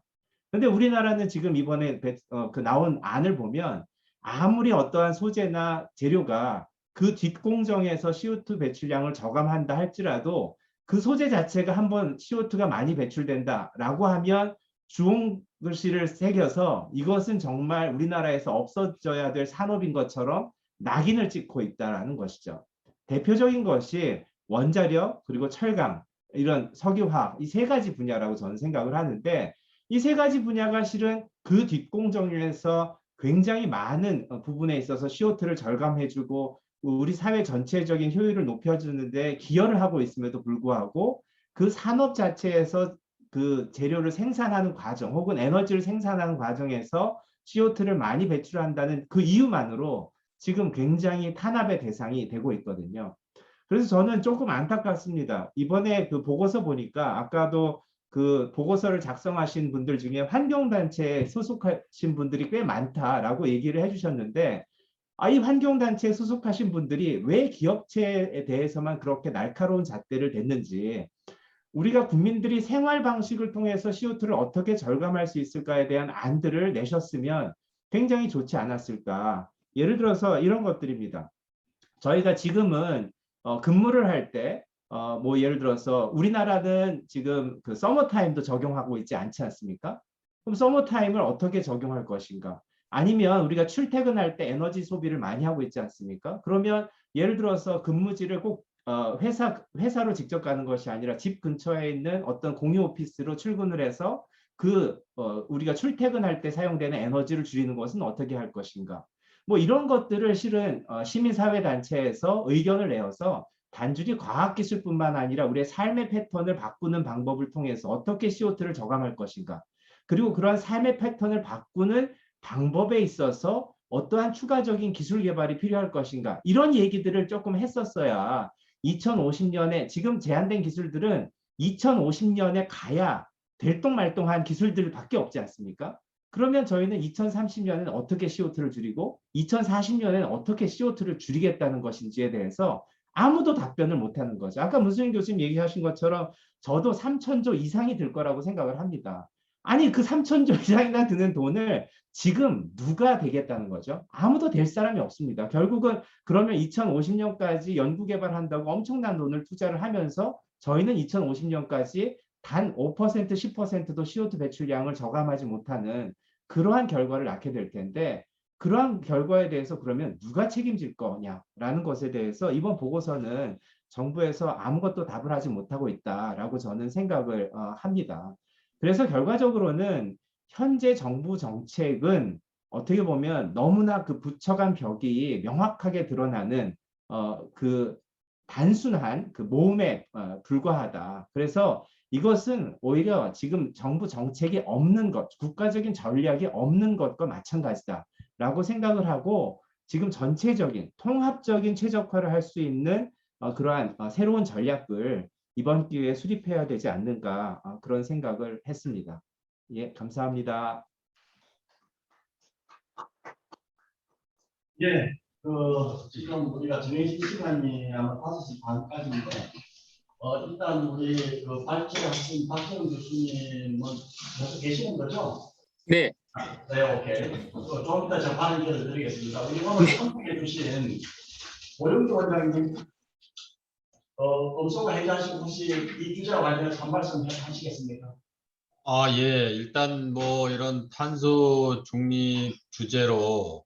그런데 우리나라는 지금 이번에 그 나온 안을 보면 아무리 어떠한 소재나 재료가 그 뒷공정에서 CO2 배출량을 저감한다 할지라도 그 소재 자체가 한번 CO2가 많이 배출된다라고 하면 주홍 글씨를 새겨서 이것은 정말 우리나라에서 없어져야 될 산업인 것처럼 낙인을 찍고 있다는 것이죠. 대표적인 것이 원자력 그리고 철강 이런 석유화학 이 세 가지 분야라고 저는 생각을 하는데 이 세 가지 분야가 실은 그 뒷공정에서 굉장히 많은 부분에 있어서 CO2를 절감해주고 우리 사회 전체적인 효율을 높여주는데 기여를 하고 있음에도 불구하고 그 산업 자체에서 그 재료를 생산하는 과정 혹은 에너지를 생산하는 과정에서 CO2를 많이 배출한다는 그 이유만으로 지금 굉장히 탄압의 대상이 되고 있거든요. 그래서 저는 조금 안타깝습니다. 이번에 그 보고서 보니까 아까도 그 보고서를 작성하신 분들 중에 환경단체에 소속하신 분들이 꽤 많다라고 얘기를 해주셨는데 이 환경단체에 소속하신 분들이 왜 기업체에 대해서만 그렇게 날카로운 잣대를 댔는지 우리가 국민들이 생활 방식을 통해서 CO2를 어떻게 절감할 수 있을까에 대한 안들을 내셨으면 굉장히 좋지 않았을까. 예를 들어서 이런 것들입니다. 저희가 지금은 근무를 할 때 뭐 예를 들어서 우리나라는 지금 그 서머타임도 적용하고 있지 않지 않습니까? 그럼 서머타임을 어떻게 적용할 것인가? 아니면 우리가 출퇴근할 때 에너지 소비를 많이 하고 있지 않습니까? 그러면 예를 들어서 근무지를 꼭 회사로 직접 가는 것이 아니라 집 근처에 있는 어떤 공유 오피스로 출근을 해서 우리가 출퇴근할 때 사용되는 에너지를 줄이는 것은 어떻게 할 것인가? 뭐 이런 것들을 실은 시민사회단체에서 의견을 내어서 단순히 과학기술뿐만 아니라 우리의 삶의 패턴을 바꾸는 방법을 통해서 어떻게 CO2를 저감할 것인가. 그리고 그러한 삶의 패턴을 바꾸는 방법에 있어서 어떠한 추가적인 기술 개발이 필요할 것인가. 이런 얘기들을 조금 했었어야 2050년에 지금 제한된 기술들은 2050년에 가야 될똥말똥한 기술들밖에 없지 않습니까? 그러면 저희는 2030년에는 어떻게 CO2를 줄이고 2040년에는 어떻게 CO2를 줄이겠다는 것인지에 대해서 아무도 답변을 못하는 거죠. 아까 문수인 교수님 얘기하신 것처럼 저도 3천조 이상이 들 거라고 생각을 합니다. 아니 그 3천조 이상이나 드는 돈을 지금 누가 되겠다는 거죠? 아무도 될 사람이 없습니다. 결국은 그러면 2050년까지 연구개발한다고 엄청난 돈을 투자를 하면서 저희는 2050년까지 단 5%, 10%도 CO2 배출량을 저감하지 못하는 그러한 결과를 낳게 될 텐데 그러한 결과에 대해서 그러면 누가 책임질 거냐라는 것에 대해서 이번 보고서는 정부에서 아무것도 답을 하지 못하고 있다라고 저는 생각을 합니다. 그래서 결과적으로는 현재 정부 정책은 어떻게 보면 너무나 그 부처 간 벽이 명확하게 드러나는 그 단순한 그 모험에 불과하다. 그래서 이것은 오히려 지금 정부 정책이 없는 것, 국가적인 전략이 없는 것과 마찬가지다라고 생각을 하고 지금 전체적인 통합적인 최적화를 할 수 있는 그러한 새로운 전략을 이번 기회에 수립해야 되지 않는가 그런 생각을 했습니다. 예, 감사합니다. 예, 지금 우리가 정해진 시간이 아마 5시 반까지인데, 일단 우리 발제하신 박재훈 교수님은 계속 계시는 거죠? 네, 네, 오케이. 좀 이따 제가 발언을 드리겠습니다. 우리 오늘 참석해 주신 오영주 원장님, 음성을 해제하시고 혹시 이 주제와 관련해서 한 말씀 하시겠습니까? 예. 일단 뭐 이런 탄소 중립 주제로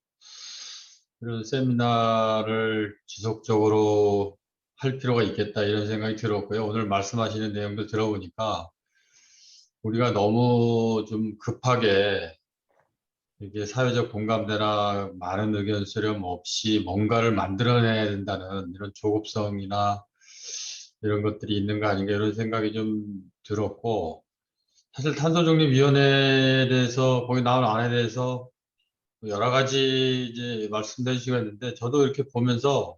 이런 세미나를 지속적으로 할 필요가 있겠다 이런 생각이 들었고요. 오늘 말씀하시는 내용들 들어보니까 우리가 너무 좀 급하게 이게 사회적 공감대나 많은 의견 수렴 없이 뭔가를 만들어내야 된다는 이런 조급성이나 이런 것들이 있는 거 아닌가 이런 생각이 좀 들었고, 사실 탄소중립위원회에 대해서 거기 나온 안에 대해서 여러 가지 이제 말씀해 주시고 했는데 저도 이렇게 보면서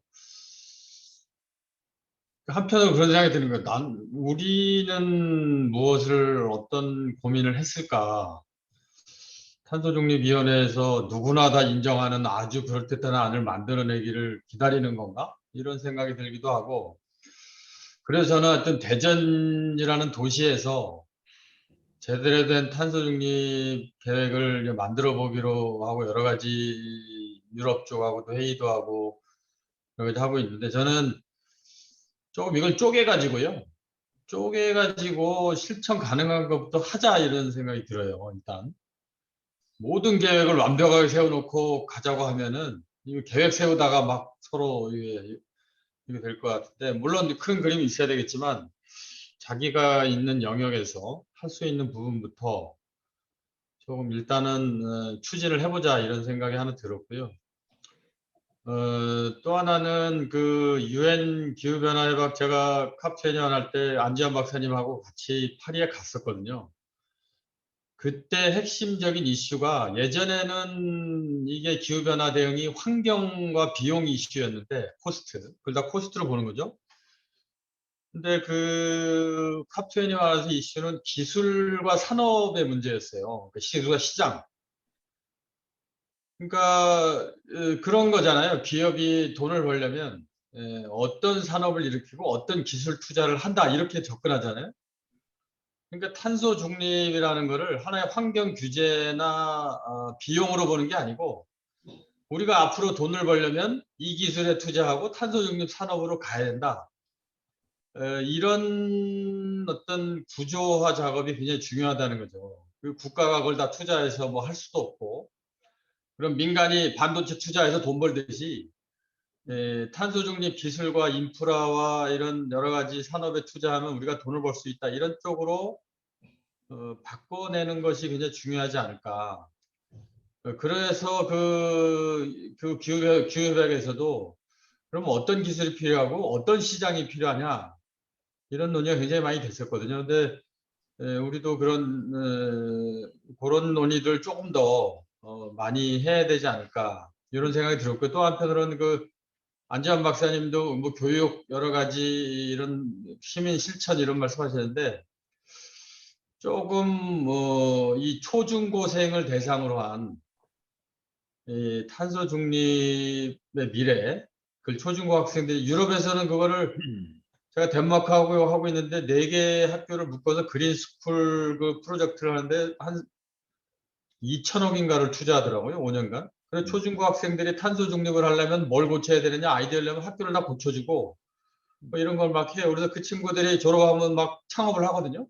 한편으로 그런 생각이 드는 거예요. 우리는 무엇을 어떤 고민을 했을까? 탄소중립위원회에서 누구나 다 인정하는 아주 그럴듯한 안을 만들어내기를 기다리는 건가? 이런 생각이 들기도 하고, 그래서 저는 하여튼 대전이라는 도시에서 제대로 된 탄소중립 계획을 만들어 보기로 하고 여러 가지 유럽 쪽하고도 회의도 하고 여러 가지 하고 있는데, 저는 조금 이걸 쪼개가지고요. 쪼개가지고 실천 가능한 것부터 하자 이런 생각이 들어요. 일단 모든 계획을 완벽하게 세워놓고 가자고 하면은 이 계획 세우다가 막 서로 이게 될 것 같은데, 물론 큰 그림이 있어야 되겠지만 자기가 있는 영역에서 할 수 있는 부분부터 조금 일단은 추진을 해보자 이런 생각이 하나 들었고요. 또 하나는 그 UN 기후변화협약, 제가 캅21 할 때 안지환 박사님하고 같이 파리에 갔었거든요. 그때 핵심적인 이슈가, 예전에는 이게 기후변화 대응이 환경과 비용 이슈였는데 그걸 다 코스트로 보는 거죠. 근데 그 캅21 와서 이슈는 기술과 산업의 문제였어요. 기술과 시장. 그러니까 그런 거잖아요. 기업이 돈을 벌려면 어떤 산업을 일으키고 어떤 기술 투자를 한다 이렇게 접근하잖아요. 그러니까 탄소 중립이라는 거를 하나의 환경 규제나 비용으로 보는 게 아니고, 우리가 앞으로 돈을 벌려면 이 기술에 투자하고 탄소 중립 산업으로 가야 된다. 이런 어떤 구조화 작업이 굉장히 중요하다는 거죠. 그리고 국가가 그걸 다 투자해서 뭐 할 수도 없고, 그럼 민간이 반도체 투자해서 돈 벌듯이 탄소 중립 기술과 인프라와 이런 여러 가지 산업에 투자하면 우리가 돈을 벌 수 있다. 이런 쪽으로 바꿔내는 것이 굉장히 중요하지 않을까. 그래서 그 기후협약에서도 그럼 어떤 기술이 필요하고 어떤 시장이 필요하냐 이런 논의가 굉장히 많이 됐었거든요. 근데 우리도 그런 논의들 조금 더 많이 해야 되지 않을까 이런 생각이 들었고, 또 한편으로는 그 안지환 박사님도 뭐 교육 여러 가지 이런 시민 실천 이런 말씀하셨는데, 조금 뭐 이 초중고생을 대상으로 한 이 탄소 중립의 미래, 그 초중고 학생들이 유럽에서는 그거를 제가 덴마크하고 하고 있는데 4개 학교를 묶어서 그린 스쿨 그 프로젝트를 하는데 한 2천억인가를 투자하더라고요. 5년간. 그래서 초중고 학생들이 탄소 중립을 하려면 뭘 고쳐야 되느냐, 아이디어를 내면 학교를 다 고쳐주고 뭐 이런 걸 막 해요. 그래서 그 친구들이 졸업하면 막 창업을 하거든요.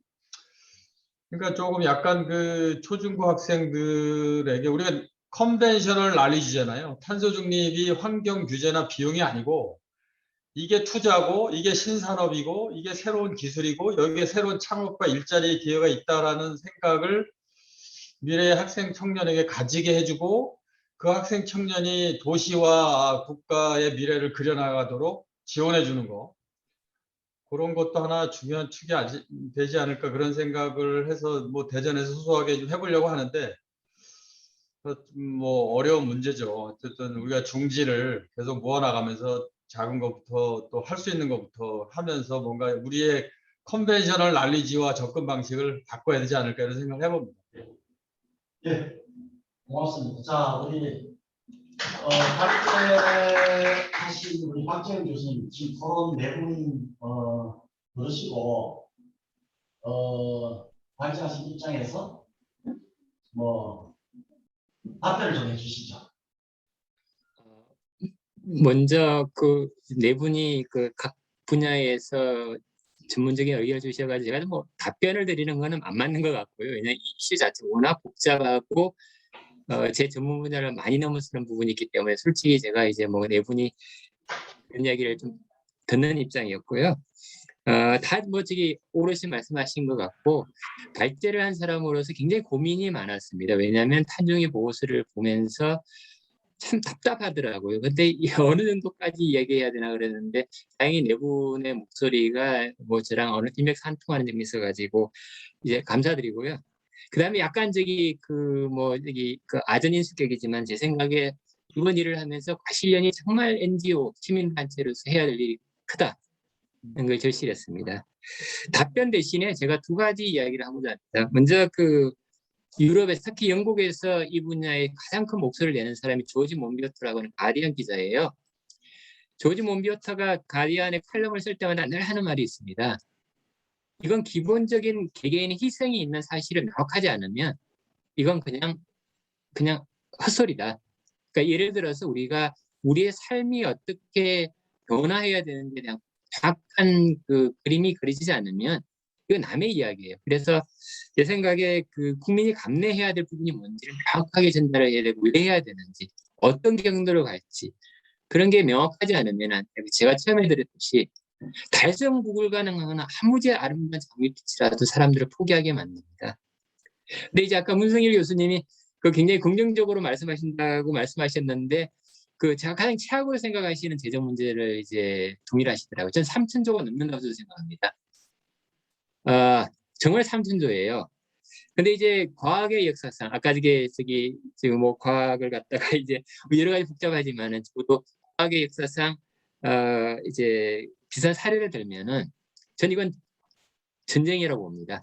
그러니까 조금 약간 그 초중고 학생들에게 우리가 컨벤셔널 날리지잖아요. 탄소 중립이 환경 규제나 비용이 아니고 이게 투자고 이게 신산업이고 이게 새로운 기술이고 여기에 새로운 창업과 일자리 기회가 있다라는 생각을 미래의 학생 청년에게 가지게 해주고, 그 학생 청년이 도시와 국가의 미래를 그려나가도록 지원해 주는 거, 그런 것도 하나 중요한 축이 되지 않을까 그런 생각을 해서 뭐 대전에서 소소하게 좀 해보려고 하는데, 뭐 어려운 문제죠. 어쨌든 우리가 중지를 계속 모아나가면서 작은 것부터 또 할 수 있는 것부터 하면서 뭔가 우리의 컨벤셔널 날리지와 접근 방식을 바꿔야 되지 않을까 이런 생각을 해봅니다. 예, 고맙습니다. 자, 우리 발제 하신 우리 박재현 교수님 지금 토론 네 분이 들으시고 발제하신 입장에서 뭐 답변을 좀 해주시죠. 먼저 그 네 분이 그 각 분야에서 전문적인 의견을 주셔가지고 제가 뭐 답변을 드리는 거는 안 맞는 것 같고요. 왜냐하면 이슈 자체가 워낙 복잡하고 제 전문 분야를 많이 넘어서는 부분이 있기 때문에 솔직히 제가 이제 뭐 네 분이 그런 이야기를 좀 듣는 입장이었고요. 다 뭐 저기 오롯이 말씀하신 것 같고, 발제를 한 사람으로서 굉장히 고민이 많았습니다. 왜냐하면 탄중의 보고서를 보면서 참 답답하더라고요. 근데 어느 정도까지 얘기해야 되나 그랬는데 다행히 네 분의 목소리가 뭐 저랑 어느 팀맥스 한 통하는 점이 있어가지고 이제 감사드리고요. 그다음에 약간 저기 그 뭐 저기 그 아전인수격이지만 제 생각에 이번 일을 하면서 과실련이 정말 NGO 시민단체로서 해야 될 일이 크다는 걸 절실했습니다. 답변 대신에 제가 2가지 이야기를 하고자 합니다. 먼저 그 유럽에서 특히 영국에서 이 분야에 가장 큰 목소리를 내는 사람이 조지 몬비어터라고 하는 가디언 기자예요. 조지 몬비어터가 가디언에 칼럼을 쓸 때마다 늘 하는 말이 있습니다. 이건 기본적인 개개인의 희생이 있는 사실을 명확하지 않으면 이건 그냥 헛소리다. 그러니까 예를 들어서 우리가 우리의 삶이 어떻게 변화해야 되는지에 대한 정확한 그 그림이 그려지지 않으면 이건 남의 이야기예요. 그래서 제 생각에 그 국민이 감내해야 될 부분이 뭔지를 명확하게 전달을 해야 되고 왜 해야 되는지 어떤 경로로 갈지 그런 게 명확하지 않으면 제가 처음에 드렸듯이 달성 불가능한 아무리 아름다운 장밋빛이라도 사람들을 포기하게 만듭니다. 근데 이제 아까 문성일 교수님이 그 굉장히 긍정적으로 말씀하신다고 말씀하셨는데 그 제가 가장 최악으로 생각하시는 재정 문제를 이제 동일하시더라고요. 저는 3천조가 넘는다고 생각합니다. 정말 3천조예요. 근데 이제 과학의 역사상 아까 저기 지금 뭐 과학을 갖다가 이제 여러 가지 복잡하지만은 저도 과학의 역사상 이제 비슷한 사례를 들면은 전 이건 전쟁이라고 봅니다.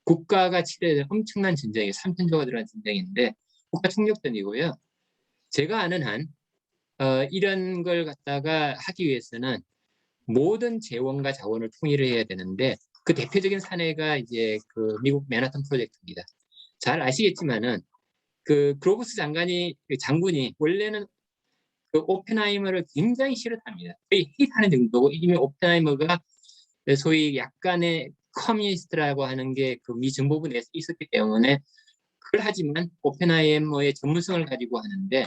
국가가 치러야 엄청난 전쟁이 3천조가 들어간 전쟁인데 국가 총력전이고요. 제가 아는 한 이런 걸 갖다가 하기 위해서는 모든 재원과 자원을 통일을 해야 되는데 그 대표적인 사례가 이제 그 미국 맨하탄 프로젝트입니다. 잘 아시겠지만은 그 그로브스 장군이 원래는 그 오펜하이머를 굉장히 싫어합니다. 거의 헤이트하는 정도고 이미 오펜하이머가 소위 약간의 커뮤니스트라고 하는 게 그 미 정보부 내에서 있었기 때문에 그걸 하지만 오펜하이머의 전문성을 가지고 하는데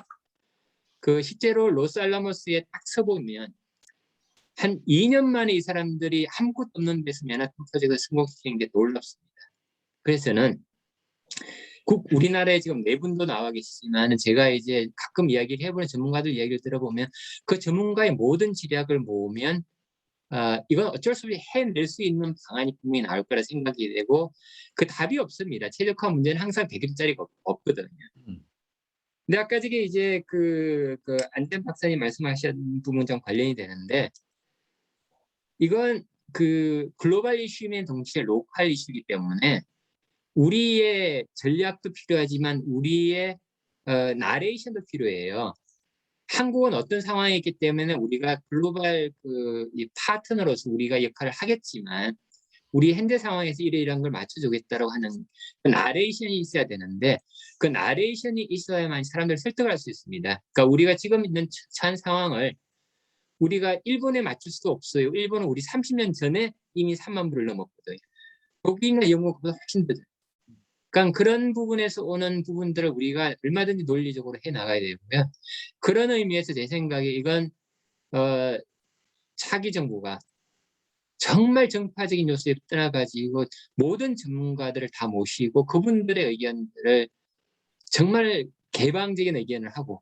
그 실제로 로스알라모스에 딱 서보면 한 2년 만에 이 사람들이 아무것도 없는 데서 맨하탄 프로젝트를 성공시키는 게 놀랍습니다. 그래서는 우리나라에 지금 4분도 나와 계시지만 제가 이제 가끔 이야기를 해보는 전문가들 이야기를 들어보면 그 전문가의 모든 지략을 모으면 이건 어쩔 수 없이 해낼 수 있는 방안이 분명히 나올 거라 생각이 되고 그 답이 없습니다. 최적화 문제는 항상 대결자리가 없거든요. 근데 아까 저게 이제 그 안전 박사님 말씀하신 부분 좀 관련이 되는데 이건 그 글로벌 이슈면 동시에 로컬 이슈이기 때문에 우리의 전략도 필요하지만 우리의 나레이션도 필요해요. 한국은 어떤 상황이 있기 때문에 우리가 글로벌 이 파트너로서 우리가 역할을 하겠지만 우리 현재 상황에서 이런 걸 맞춰주겠다고 하는 그 나레이션이 있어야 되는데 그 나레이션이 있어야만 사람들을 설득할 수 있습니다. 그러니까 우리가 지금 있는 처한 상황을 우리가 일본에 맞출 수도 없어요. 일본은 우리 30년 전에 이미 3만 불을 넘었거든요. 독일이나 영국보다 훨씬 더. 그러니까 그런 부분에서 오는 부분들을 우리가 얼마든지 논리적으로 해 나가야 되고요. 그런 의미에서 제 생각에 이건 차기 정부가 정말 정파적인 요소에 떠나가지고 모든 전문가들을 다 모시고 그분들의 의견들을 정말 개방적인 의견을 하고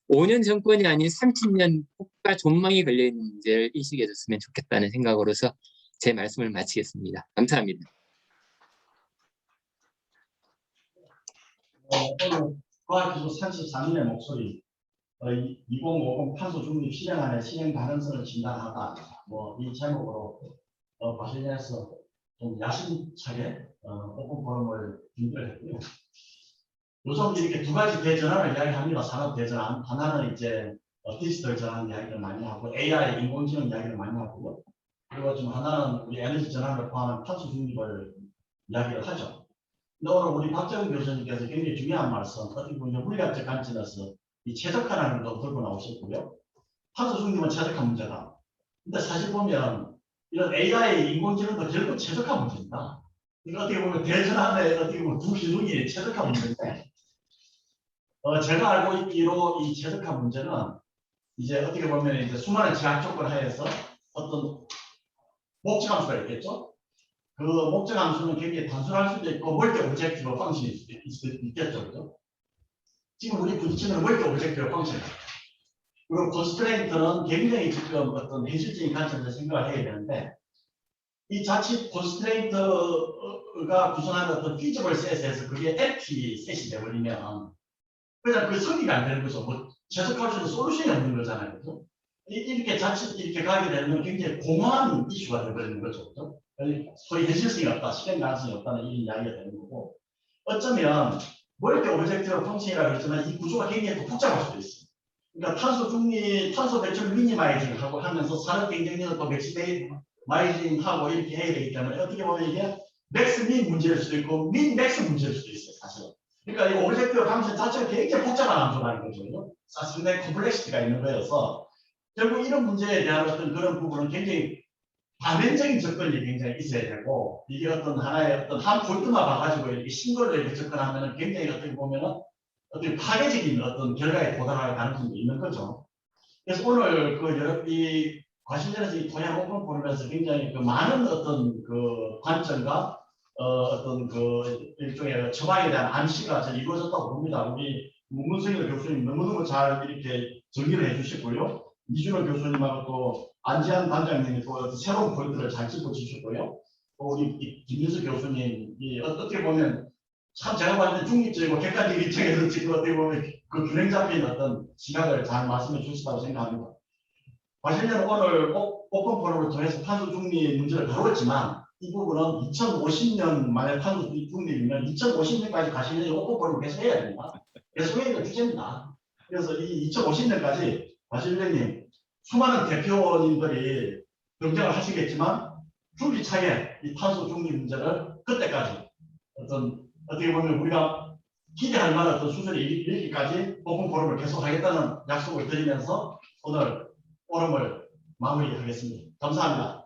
5년 정권이 아닌 30년 국가 존망이 걸려있는 문제를 인식해 줬으면 좋겠다는 생각으로서 제 말씀을 마치겠습니다. 감사합니다. 오늘 과학기술 34년의 목소리 2050 탄소 중립 실행안의 실행 가능성을 진단하다 이 제목으로 과실련에서 좀 야심차게 오픈 포럼을 준비를 했고요. 요즘 이렇게 두 가지 대전환을 이야기합니다. 산업 대전환. 하나는 이제 디지털 전환 이야기를 많이 하고 AI 인공지능 이야기를 많이 하고요. 그리고 좀 하나는 우리 에너지 전환을 포함한 탄소 중립을 이야기를 하죠. 근데 오늘 우리 박정훈 교수님께서 굉장히 중요한 말씀, 어떻게 보면 물리학적 관점에서 이 최적화라는 걸 들고 나오셨고요. 탄소 중립은 최적화 문제다. 근데 사실 보면 이런 AI 인공지능도 결국 최적화 문제입니다. 이거 어떻게 보면 대전환의 어떻게 보면 두 기둥이 최적화 문제인데, 제가 알고 있기로 이 최적화 문제는 이제 어떻게 보면 이제 수많은 제약 조건 하에서 어떤 목적 함수가 있겠죠. 그 목적 함수는 굉장히 단순할 수도 있고 멀티 오브젝티브 펑션일 수도 있겠죠. 그죠? 지금 우리 부딪히는 멀티 오브젝티브 펑션. 그리고 컨스트레인트는 굉장히 지금 어떤 현실적인 관점에서 생각을 해야 되는데 이 자칫 컨스트레인트가 구성하는 어떤 피지컬 셋에서 그게 empty 셋이 되버리면 그냥 그 성립이 안 되는 거죠. 뭐 최적화할 수 있는 솔루션이 없는 거잖아요. 그죠? 이렇게 자칫 이렇게 가게 되면 굉장히 공허한 이슈가 되버리는 거죠. 그죠? 소위 현실성이 없다, 실행 가능성이 없다는 이 이야기가 되는 거고 어쩌면 멀티 오브젝티브 펑션이라고 했지만 이 구조가 굉장히 더 복잡할 수도 있어요. 그러니까 탄소 중립, 탄소 배출 미니마이징 하고 하면서 산업 경쟁력을 또 맥시마이징 하고 이렇게 해야 되기 때문에 어떻게 보면 이게 맥스 민 문제일 수도 있고 민 맥스 문제일 수도 있어요, 사실은. 그러니까 이 오브젝티브 펑션 자체가 굉장히 복잡한 함수라는 거죠. 상당히 컴플렉시티가 있는 거여서 결국 이런 문제에 대한 어떤 그런 부분은 굉장히 다면적인 접근이 굉장히 있어야 되고 이게 어떤 하나의 어떤 한 볼트만 봐가지고 이렇게 신고를 이렇게 접근하면은 굉장히 어떻게 보면은 어떤 파괴적인 어떤 결과에 도달할 가능성도 있는 거죠. 그래서 오늘 이 과실련에서 이 토양 오픈 포럼에서 굉장히 많은 어떤 그 관점과 어떤 그 일종의 처방에 대한 암시가 저는 이루어졌다고 봅니다. 우리 문승일 교수님 너무너무 잘 이렇게 정리를 해주셨고요. 이준호 교수님하고 또 안지한 단장님이 또 새로운 포인트를 잘 짚어주셨고요. 또 우리 김민수 교수님이 어떻게 보면 참 제가 봤을 때 중립적이고 객관적인 입장에서 지금 어떻게 보면 그 균형 잡힌 어떤 시각을 잘 말씀해 주셨다고 생각합니다. 과실련 오늘 오픈 포럼을 통해서 탄소 중립 문제를 다뤘지만 이 부분은 2050년 만에 탄소 중립이면 2050년까지 과실련이 오픈 포럼을 계속 해야 됩니다. 계속 해야 될 주제입니다. 그래서 이 2050년까지 과실련님 수많은 대표님들이 등장을 하시겠지만 줄기차게 이 탄소 중립 문제를 그때까지 어떻게 보면 우리가 기대할 만한 어떤 수준에 이르기까지 오픈 포럼을 계속하겠다는 약속을 드리면서 오늘 포럼을 마무리하겠습니다. 감사합니다.